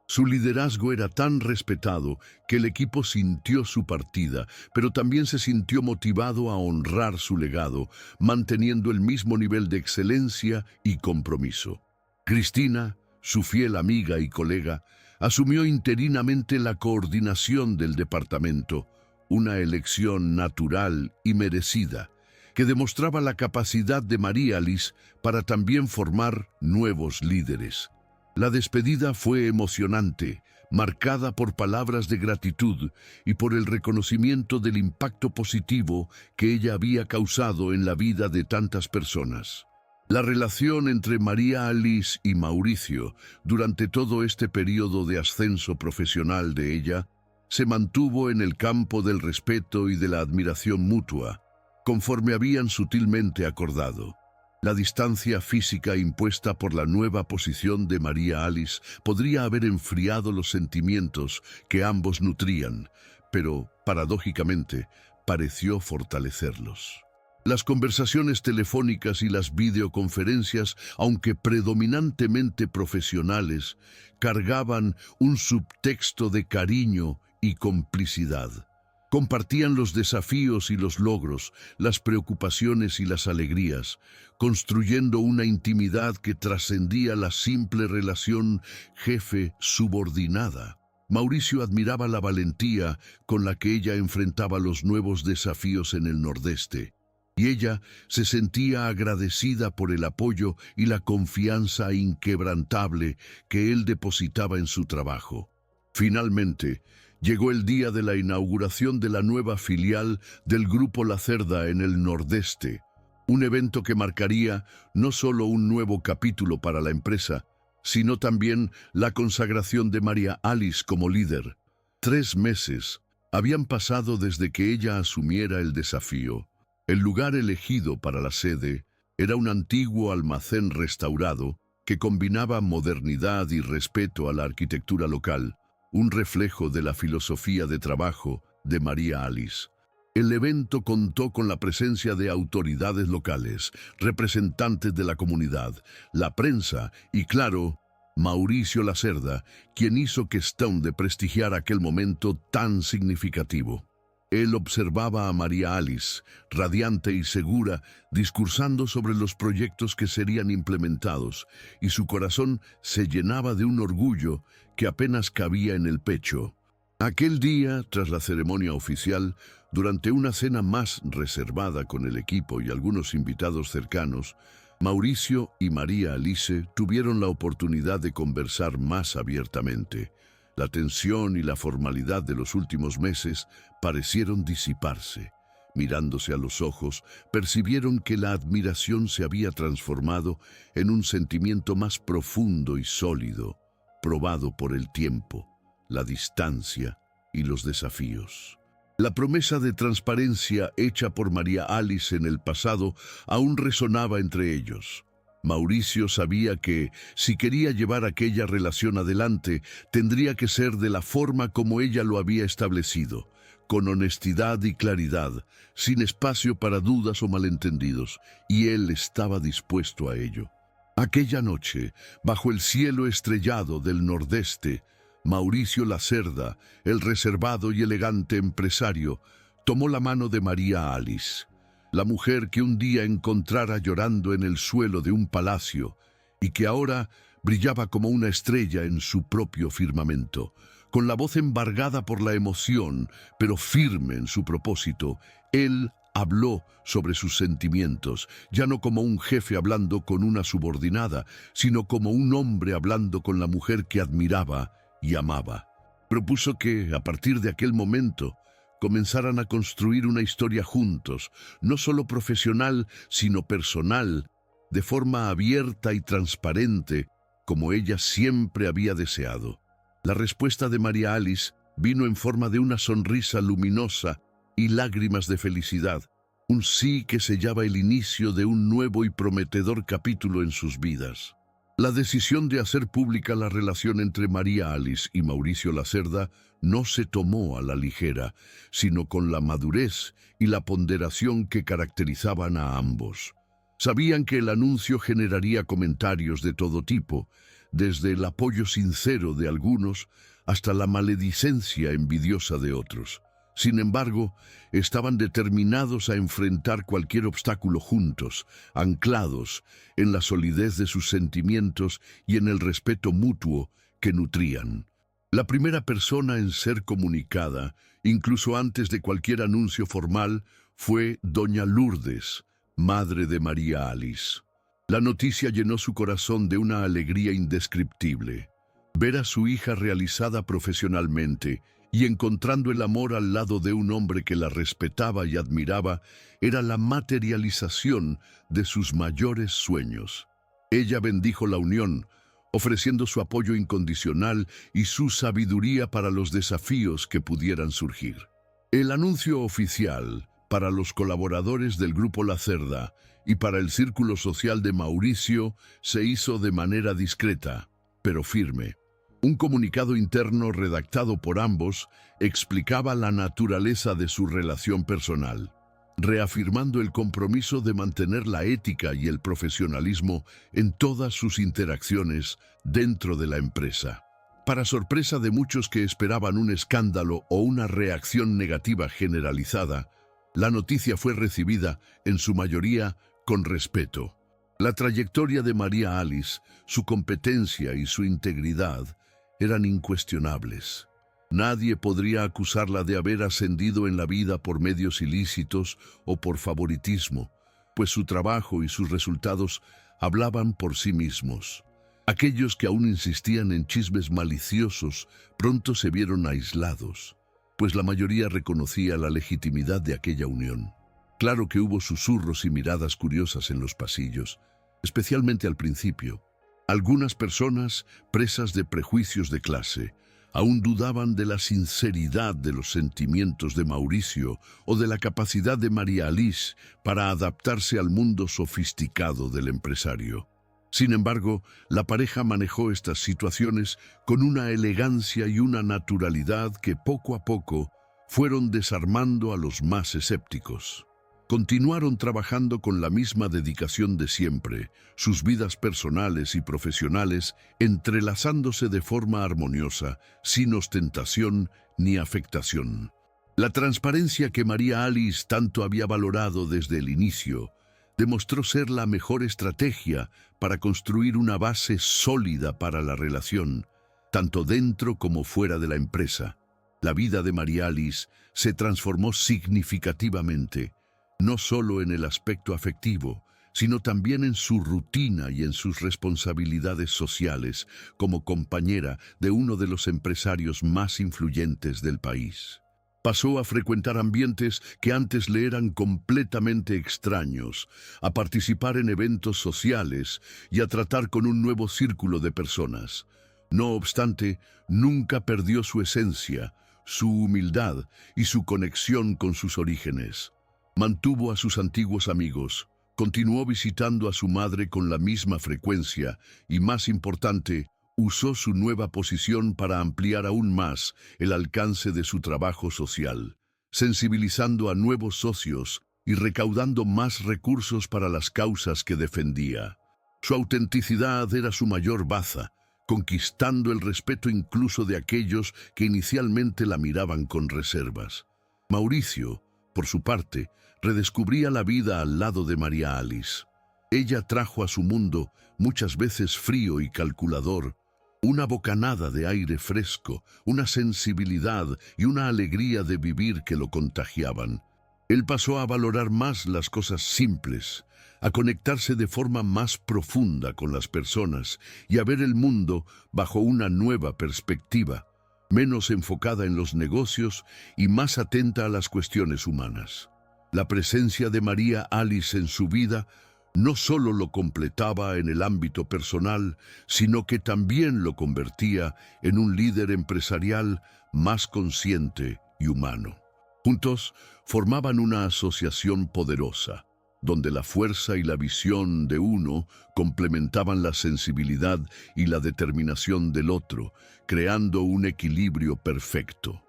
Su liderazgo era tan respetado que el equipo sintió su partida, pero también se sintió motivado a honrar su legado, manteniendo el mismo nivel de excelencia y compromiso. Cristina, su fiel amiga y colega, asumió interinamente la coordinación del departamento, una elección natural y merecida, que demostraba la capacidad de María Alice para también formar nuevos líderes. La despedida fue emocionante, marcada por palabras de gratitud y por el reconocimiento del impacto positivo que ella había causado en la vida de tantas personas. La relación entre María Alice y Mauricio durante todo este periodo de ascenso profesional de ella se mantuvo en el campo del respeto y de la admiración mutua, conforme habían sutilmente acordado. La distancia física impuesta por la nueva posición de María Alice podría haber enfriado los sentimientos que ambos nutrían, pero, paradójicamente, pareció fortalecerlos. Las conversaciones telefónicas y las videoconferencias, aunque predominantemente profesionales, cargaban un subtexto de cariño y complicidad. Compartían los desafíos y los logros, las preocupaciones y las alegrías, construyendo una intimidad que trascendía la simple relación jefe-subordinada. Mauricio admiraba la valentía con la que ella enfrentaba los nuevos desafíos en el Nordeste, y ella se sentía agradecida por el apoyo y la confianza inquebrantable que él depositaba en su trabajo. Finalmente, llegó el día de la inauguración de la nueva filial del Grupo La Cerda en el Nordeste, un evento que marcaría no solo un nuevo capítulo para la empresa, sino también la consagración de María Alice como líder. 3 meses habían pasado desde que ella asumiera el desafío. El lugar elegido para la sede era un antiguo almacén restaurado que combinaba modernidad y respeto a la arquitectura local, un reflejo de la filosofía de trabajo de María Alice. El evento contó con la presencia de autoridades locales, representantes de la comunidad, la prensa y, claro, Mauricio La Cerda, quien hizo que Stone prestigiara aquel momento tan significativo. Él observaba a María Alice, radiante y segura, discursando sobre los proyectos que serían implementados, y su corazón se llenaba de un orgullo que apenas cabía en el pecho. Aquel día, tras la ceremonia oficial, durante una cena más reservada con el equipo y algunos invitados cercanos, Mauricio y María Alice tuvieron la oportunidad de conversar más abiertamente. La tensión y la formalidad de los últimos meses parecieron disiparse. Mirándose a los ojos, percibieron que la admiración se había transformado en un sentimiento más profundo y sólido, probado por el tiempo, la distancia y los desafíos. La promesa de transparencia hecha por María Alice en el pasado aún resonaba entre ellos. Mauricio sabía que, si quería llevar aquella relación adelante, tendría que ser de la forma como ella lo había establecido, con honestidad y claridad, sin espacio para dudas o malentendidos, y él estaba dispuesto a ello. Aquella noche, bajo el cielo estrellado del Nordeste, Mauricio La Cerda, el reservado y elegante empresario, tomó la mano de María Alice, la mujer que un día encontrara llorando en el suelo de un palacio y que ahora brillaba como una estrella en su propio firmamento. Con la voz embargada por la emoción, pero firme en su propósito, él habló sobre sus sentimientos, ya no como un jefe hablando con una subordinada, sino como un hombre hablando con la mujer que admiraba y amaba. Propuso que, a partir de aquel momento, comenzaran a construir una historia juntos, no solo profesional, sino personal, de forma abierta y transparente, como ella siempre había deseado. La respuesta de María Alice vino en forma de una sonrisa luminosa y lágrimas de felicidad, un sí que sellaba el inicio de un nuevo y prometedor capítulo en sus vidas. La decisión de hacer pública la relación entre María Alice y Mauricio La Cerda no se tomó a la ligera, sino con la madurez y la ponderación que caracterizaban a ambos. Sabían que el anuncio generaría comentarios de todo tipo, desde el apoyo sincero de algunos hasta la maledicencia envidiosa de otros. Sin embargo, estaban determinados a enfrentar cualquier obstáculo juntos, anclados en la solidez de sus sentimientos y en el respeto mutuo que nutrían. La primera persona en ser comunicada, incluso antes de cualquier anuncio formal, fue doña Lourdes, madre de María Alice. La noticia llenó su corazón de una alegría indescriptible. Ver a su hija realizada profesionalmente y encontrando el amor al lado de un hombre que la respetaba y admiraba era la materialización de sus mayores sueños. Ella bendijo la unión, ofreciendo su apoyo incondicional y su sabiduría para los desafíos que pudieran surgir. El anuncio oficial para los colaboradores del Grupo La Cerda y para el círculo social de Mauricio se hizo de manera discreta, pero firme. Un comunicado interno redactado por ambos explicaba la naturaleza de su relación personal, reafirmando el compromiso de mantener la ética y el profesionalismo en todas sus interacciones dentro de la empresa. Para sorpresa de muchos que esperaban un escándalo o una reacción negativa generalizada, la noticia fue recibida, en su mayoría, con respeto. La trayectoria de María Alice, su competencia y su integridad eran incuestionables. Nadie podría acusarla de haber ascendido en la vida por medios ilícitos o por favoritismo, pues su trabajo y sus resultados hablaban por sí mismos. Aquellos que aún insistían en chismes maliciosos pronto se vieron aislados, pues la mayoría reconocía la legitimidad de aquella unión. Claro que hubo susurros y miradas curiosas en los pasillos, especialmente al principio. Algunas personas, presas de prejuicios de clase, aún dudaban de la sinceridad de los sentimientos de Mauricio o de la capacidad de María Alice para adaptarse al mundo sofisticado del empresario. Sin embargo, la pareja manejó estas situaciones con una elegancia y una naturalidad que poco a poco fueron desarmando a los más escépticos. Continuaron trabajando con la misma dedicación de siempre, sus vidas personales y profesionales entrelazándose de forma armoniosa, sin ostentación ni afectación. La transparencia que María Alice tanto había valorado desde el inicio demostró ser la mejor estrategia para construir una base sólida para la relación, tanto dentro como fuera de la empresa. La vida de María Alice se transformó significativamente, no solo en el aspecto afectivo, sino también en su rutina y en sus responsabilidades sociales como compañera de uno de los empresarios más influyentes del país. Pasó a frecuentar ambientes que antes le eran completamente extraños, a participar en eventos sociales y a tratar con un nuevo círculo de personas. No obstante, nunca perdió su esencia, su humildad y su conexión con sus orígenes. Mantuvo a sus antiguos amigos, continuó visitando a su madre con la misma frecuencia y, más importante, usó su nueva posición para ampliar aún más el alcance de su trabajo social, sensibilizando a nuevos socios y recaudando más recursos para las causas que defendía. Su autenticidad era su mayor baza, conquistando el respeto incluso de aquellos que inicialmente la miraban con reservas. Mauricio, por su parte, redescubría la vida al lado de María Alice. Ella trajo a su mundo, muchas veces frío y calculador, una bocanada de aire fresco, una sensibilidad y una alegría de vivir que lo contagiaban. Él pasó a valorar más las cosas simples, a conectarse de forma más profunda con las personas y a ver el mundo bajo una nueva perspectiva, menos enfocada en los negocios y más atenta a las cuestiones humanas. La presencia de María Alice en su vida no solo lo completaba en el ámbito personal, sino que también lo convertía en un líder empresarial más consciente y humano. Juntos formaban una asociación poderosa, donde la fuerza y la visión de uno complementaban la sensibilidad y la determinación del otro, creando un equilibrio perfecto.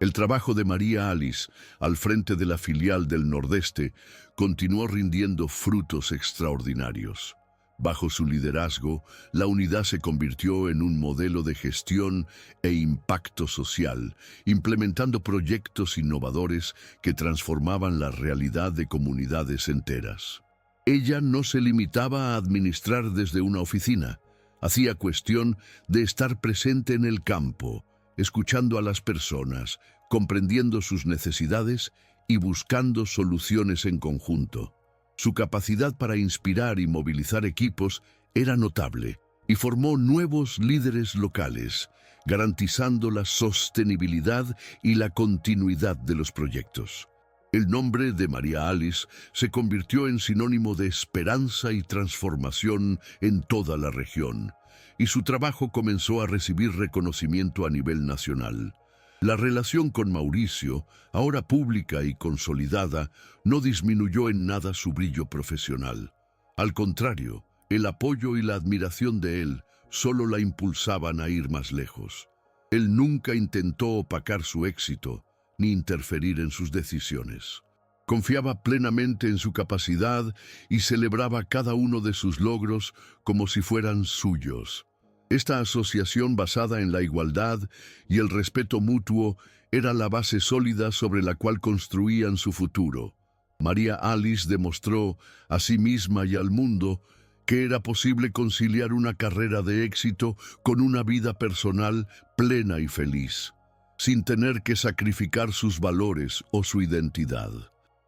El trabajo de María Alice, al frente de la filial del Nordeste, continuó rindiendo frutos extraordinarios. Bajo su liderazgo, la unidad se convirtió en un modelo de gestión e impacto social, implementando proyectos innovadores que transformaban la realidad de comunidades enteras. Ella no se limitaba a administrar desde una oficina, hacía cuestión de estar presente en el campo, escuchando a las personas, comprendiendo sus necesidades y buscando soluciones en conjunto. Su capacidad para inspirar y movilizar equipos era notable y formó nuevos líderes locales, garantizando la sostenibilidad y la continuidad de los proyectos. El nombre de María Alice se convirtió en sinónimo de esperanza y transformación en toda la región, y su trabajo comenzó a recibir reconocimiento a nivel nacional. La relación con Mauricio, ahora pública y consolidada, no disminuyó en nada su brillo profesional. Al contrario, el apoyo y la admiración de él solo la impulsaban a ir más lejos. Él nunca intentó opacar su éxito, ni interferir en sus decisiones. Confiaba plenamente en su capacidad y celebraba cada uno de sus logros como si fueran suyos. Esta asociación basada en la igualdad y el respeto mutuo era la base sólida sobre la cual construían su futuro. María Alice demostró a sí misma y al mundo que era posible conciliar una carrera de éxito con una vida personal plena y feliz, sin tener que sacrificar sus valores o su identidad.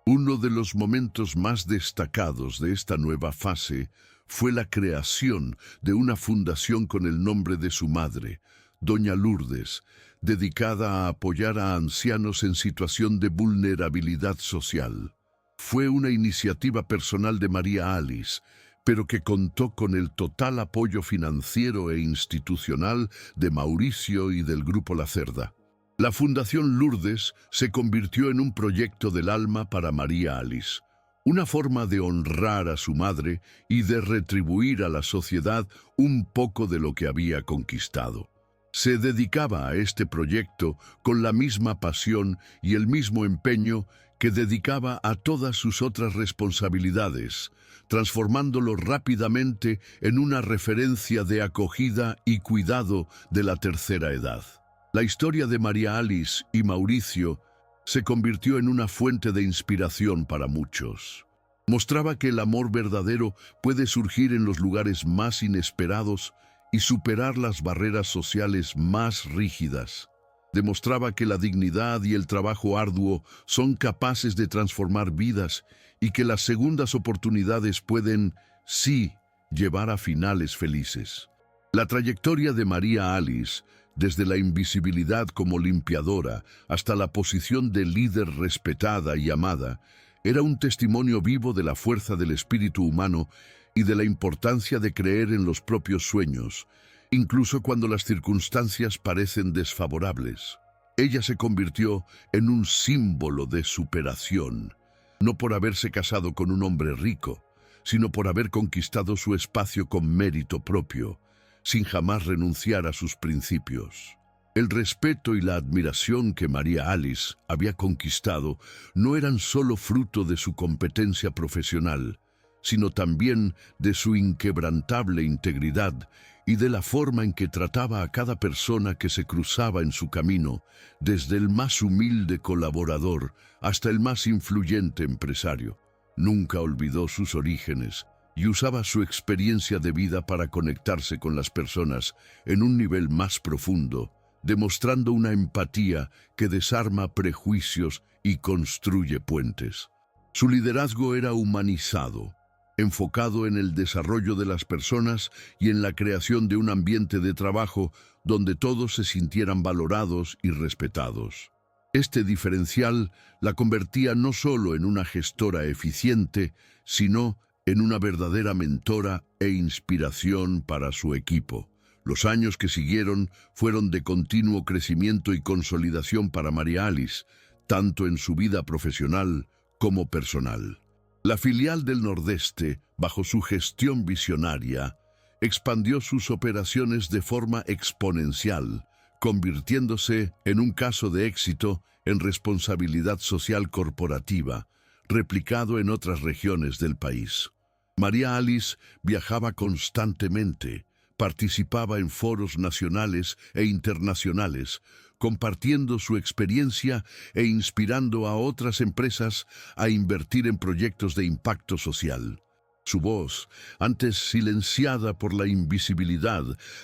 Uno de los momentos más destacados de esta nueva fase fue la creación de una fundación con el nombre de su madre, Doña Lourdes, dedicada a apoyar a ancianos en situación de vulnerabilidad social. Fue una iniciativa personal de María Alice, pero que contó con el total apoyo financiero e institucional de Mauricio y del Grupo La Cerda. La Fundación Lourdes se convirtió en un proyecto del alma para María Alice, una forma de honrar a su madre y de retribuir a la sociedad un poco de lo que había conquistado. Se dedicaba a este proyecto con la misma pasión y el mismo empeño que dedicaba a todas sus otras responsabilidades, transformándolo rápidamente en una referencia de acogida y cuidado de la tercera edad. La historia de María Alice y Mauricio se convirtió en una fuente de inspiración para muchos. Mostraba que el amor verdadero puede surgir en los lugares más inesperados y superar las barreras sociales más rígidas. Demostraba que la dignidad y el trabajo arduo son capaces de transformar vidas y que las segundas oportunidades pueden, sí, llevar a finales felices. La trayectoria de María Alice, desde la invisibilidad como limpiadora hasta la posición de líder respetada y amada, era un testimonio vivo de la fuerza del espíritu humano y de la importancia de creer en los propios sueños, incluso cuando las circunstancias parecen desfavorables. Ella se convirtió en un símbolo de superación, no por haberse casado con un hombre rico, sino por haber conquistado su espacio con mérito propio, sin jamás renunciar a sus principios. El respeto y la admiración que María Alice había conquistado no eran solo fruto de su competencia profesional, sino también de su inquebrantable integridad y de la forma en que trataba a cada persona que se cruzaba en su camino, desde el más humilde colaborador hasta el más influyente empresario. Nunca olvidó sus orígenes y usaba su experiencia de vida para conectarse con las personas en un nivel más profundo, demostrando una empatía que desarma prejuicios y construye puentes. Su liderazgo era humanizado, enfocado en el desarrollo de las personas y en la creación de un ambiente de trabajo donde todos se sintieran valorados y respetados. Este diferencial la convertía no solo en una gestora eficiente, sino en una verdadera mentora e inspiración para su equipo. Los años que siguieron fueron de continuo crecimiento y consolidación para María Alice, tanto en su vida profesional como personal. La filial del Nordeste, bajo su gestión visionaria, expandió sus operaciones de forma exponencial, convirtiéndose en un caso de éxito en responsabilidad social corporativa, replicado en otras regiones del país. María Alice viajaba constantemente, participaba en foros nacionales e internacionales, compartiendo su experiencia e inspirando a otras empresas a invertir en proyectos de impacto social. Su voz, antes silenciada por la invisibilidad,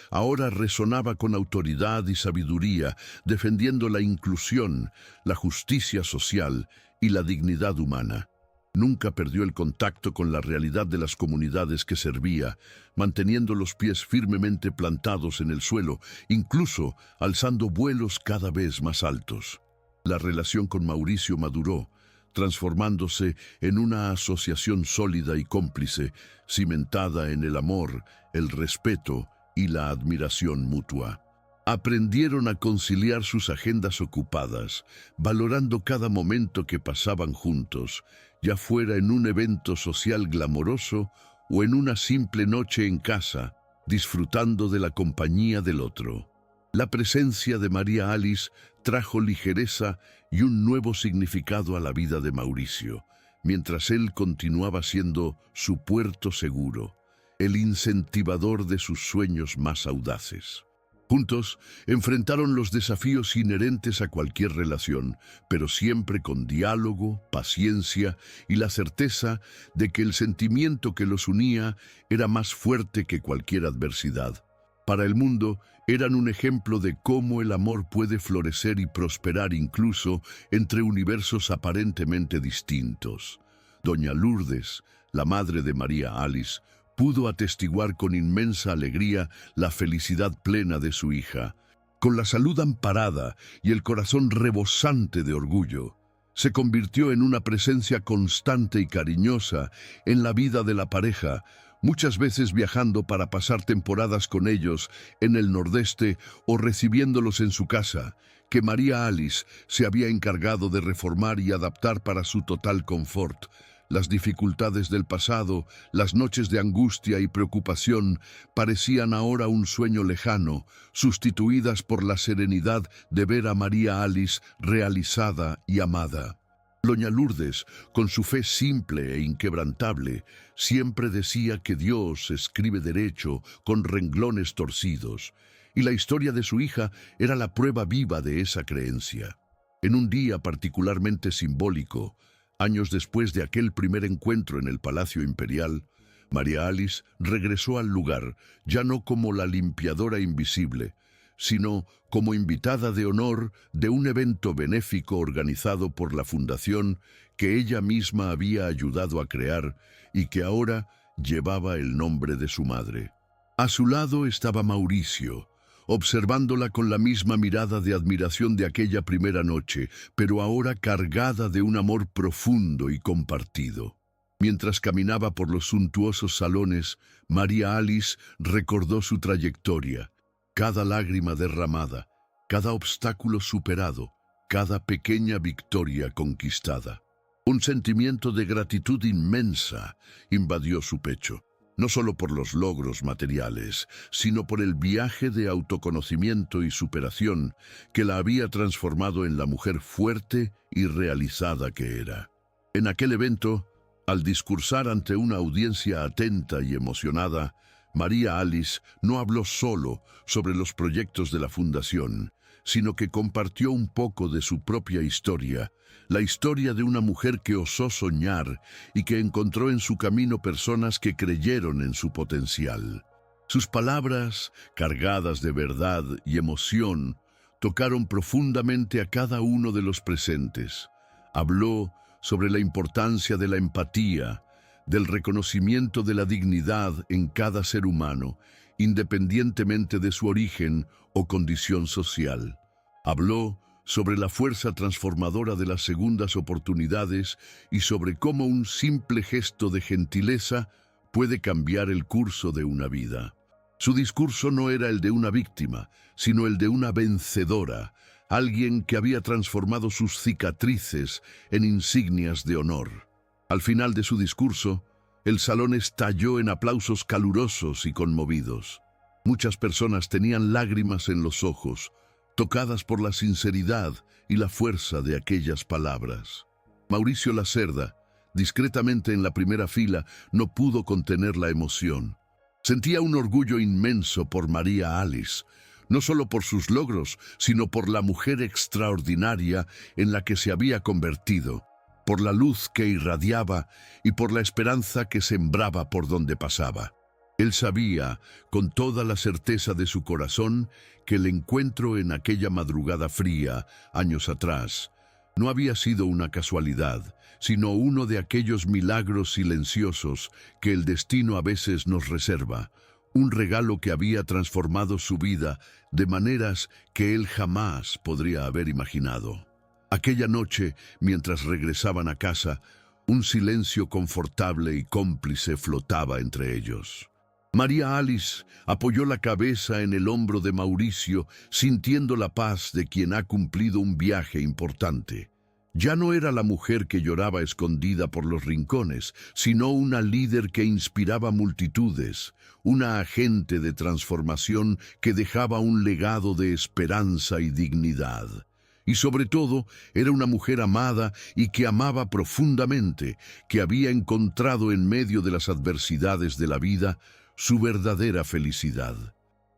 ahora resonaba con autoridad y sabiduría, defendiendo la inclusión, la justicia social y la dignidad humana. Nunca perdió el contacto con la realidad de las comunidades que servía, manteniendo los pies firmemente plantados en el suelo, incluso alzando vuelos cada vez más altos. La relación con Mauricio maduró, transformándose en una asociación sólida y cómplice, cimentada en el amor, el respeto y la admiración mutua. Aprendieron a conciliar sus agendas ocupadas, valorando cada momento que pasaban juntos, ya fuera en un evento social glamoroso o en una simple noche en casa, disfrutando de la compañía del otro. La presencia de María Alice trajo ligereza y un nuevo significado a la vida de Mauricio, mientras él continuaba siendo su puerto seguro, el incentivador de sus sueños más audaces. Juntos enfrentaron los desafíos inherentes a cualquier relación, pero siempre con diálogo, paciencia y la certeza de que el sentimiento que los unía era más fuerte que cualquier adversidad. Para el mundo, eran un ejemplo de cómo el amor puede florecer y prosperar incluso entre universos aparentemente distintos. Doña Lourdes, la madre de María Alice, pudo atestiguar con inmensa alegría la felicidad plena de su hija. Con la salud amparada y el corazón rebosante de orgullo, se convirtió en una presencia constante y cariñosa en la vida de la pareja, muchas veces viajando para pasar temporadas con ellos en el Nordeste o recibiéndolos en su casa, que María Alice se había encargado de reformar y adaptar para su total confort. Las dificultades del pasado, las noches de angustia y preocupación, parecían ahora un sueño lejano, sustituidas por la serenidad de ver a María Alice realizada y amada. Doña Lourdes, con su fe simple e inquebrantable, siempre decía que Dios escribe derecho con renglones torcidos, y la historia de su hija era la prueba viva de esa creencia. En un día particularmente simbólico, años después de aquel primer encuentro en el Palacio Imperial, María Alice regresó al lugar, ya no como la limpiadora invisible, sino como invitada de honor de un evento benéfico organizado por la fundación que ella misma había ayudado a crear y que ahora llevaba el nombre de su madre. A su lado estaba Mauricio, observándola con la misma mirada de admiración de aquella primera noche, pero ahora cargada de un amor profundo y compartido. Mientras caminaba por los suntuosos salones, María Alice recordó su trayectoria, cada lágrima derramada, cada obstáculo superado, cada pequeña victoria conquistada. Un sentimiento de gratitud inmensa invadió su pecho. No solo por los logros materiales, sino por el viaje de autoconocimiento y superación que la había transformado en la mujer fuerte y realizada que era. En aquel evento, al discursar ante una audiencia atenta y emocionada, María Alice no habló solo sobre los proyectos de la fundación, sino que compartió un poco de su propia historia, la historia de una mujer que osó soñar y que encontró en su camino personas que creyeron en su potencial. Sus palabras, cargadas de verdad y emoción, tocaron profundamente a cada uno de los presentes. Habló sobre la importancia de la empatía, del reconocimiento de la dignidad en cada ser humano, independientemente de su origen o condición social. Habló sobre la fuerza transformadora de las segundas oportunidades y sobre cómo un simple gesto de gentileza puede cambiar el curso de una vida. Su discurso no era el de una víctima, sino el de una vencedora, alguien que había transformado sus cicatrices en insignias de honor. Al final de su discurso, el salón estalló en aplausos calurosos y conmovidos. Muchas personas tenían lágrimas en los ojos, tocadas por la sinceridad y la fuerza de aquellas palabras. Mauricio Lacerda, discretamente en la primera fila, no pudo contener la emoción. Sentía un orgullo inmenso por María Alice, no solo por sus logros, sino por la mujer extraordinaria en la que se había convertido, por la luz que irradiaba y por la esperanza que sembraba por donde pasaba. Él sabía, con toda la certeza de su corazón, que el encuentro en aquella madrugada fría, años atrás, no había sido una casualidad, sino uno de aquellos milagros silenciosos que el destino a veces nos reserva, un regalo que había transformado su vida de maneras que él jamás podría haber imaginado. Aquella noche, mientras regresaban a casa, un silencio confortable y cómplice flotaba entre ellos. María Alice apoyó la cabeza en el hombro de Mauricio, sintiendo la paz de quien ha cumplido un viaje importante. Ya no era la mujer que lloraba escondida por los rincones, sino una líder que inspiraba multitudes, una agente de transformación que dejaba un legado de esperanza y dignidad. Y sobre todo, era una mujer amada y que amaba profundamente, que había encontrado en medio de las adversidades de la vida su verdadera felicidad.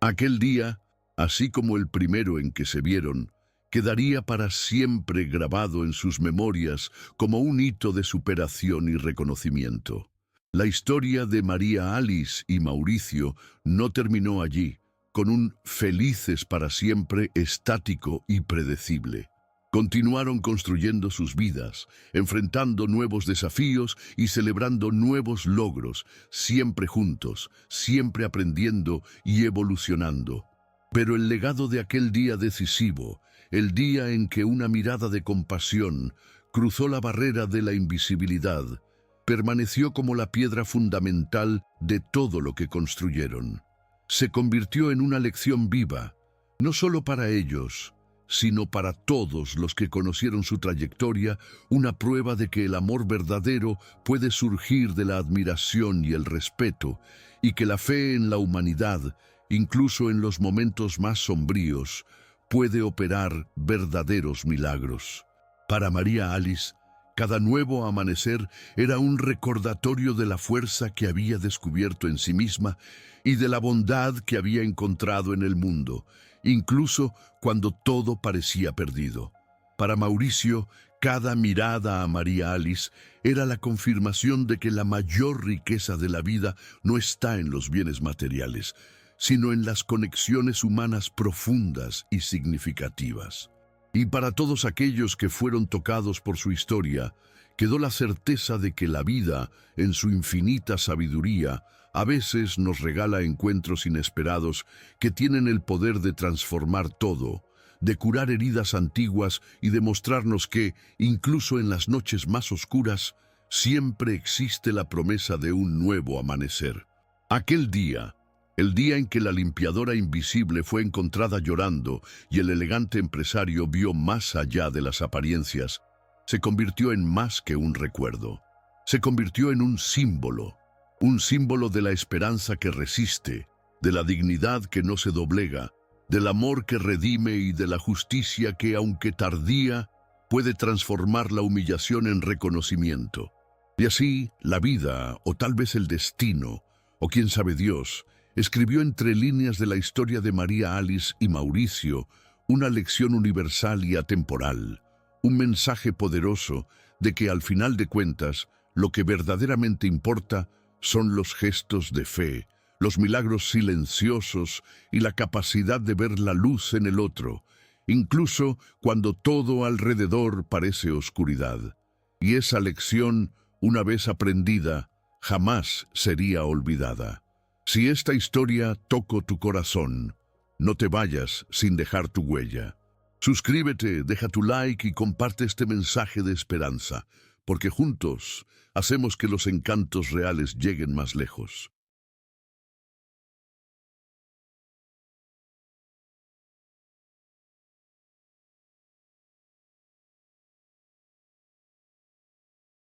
Aquel día, así como el primero en que se vieron, quedaría para siempre grabado en sus memorias como un hito de superación y reconocimiento. La historia de María Alice y Mauricio no terminó allí, con un felices para siempre estático y predecible. Continuaron construyendo sus vidas, enfrentando nuevos desafíos y celebrando nuevos logros, siempre juntos, siempre aprendiendo y evolucionando. Pero el legado de aquel día decisivo, el día en que una mirada de compasión cruzó la barrera de la invisibilidad, permaneció como la piedra fundamental de todo lo que construyeron. Se convirtió en una lección viva, no solo para ellos, sino para todos los que conocieron su trayectoria, una prueba de que el amor verdadero puede surgir de la admiración y el respeto, y que la fe en la humanidad, incluso en los momentos más sombríos, puede operar verdaderos milagros. Para María Alice, cada nuevo amanecer era un recordatorio de la fuerza que había descubierto en sí misma y de la bondad que había encontrado en el mundo, incluso cuando todo parecía perdido. Para Mauricio, cada mirada a María Alice era la confirmación de que la mayor riqueza de la vida no está en los bienes materiales, sino en las conexiones humanas profundas y significativas. Y para todos aquellos que fueron tocados por su historia, quedó la certeza de que la vida, en su infinita sabiduría, a veces nos regala encuentros inesperados que tienen el poder de transformar todo, de curar heridas antiguas y de mostrarnos que, incluso en las noches más oscuras, siempre existe la promesa de un nuevo amanecer. Aquel día, el día en que la limpiadora invisible fue encontrada llorando y el elegante empresario vio más allá de las apariencias, se convirtió en más que un recuerdo. Se convirtió en un símbolo de la esperanza que resiste, de la dignidad que no se doblega, del amor que redime y de la justicia que, aunque tardía, puede transformar la humillación en reconocimiento. Y así, la vida, o tal vez el destino, o quién sabe Dios, escribió entre líneas de la historia de María Alice y Mauricio una lección universal y atemporal, un mensaje poderoso de que al final de cuentas lo que verdaderamente importa son los gestos de fe, los milagros silenciosos y la capacidad de ver la luz en el otro, incluso cuando todo alrededor parece oscuridad. Y esa lección, una vez aprendida, jamás sería olvidada. Si esta historia tocó tu corazón, no te vayas sin dejar tu huella. Suscríbete, deja tu like y comparte este mensaje de esperanza, porque juntos hacemos que los encantos reales lleguen más lejos.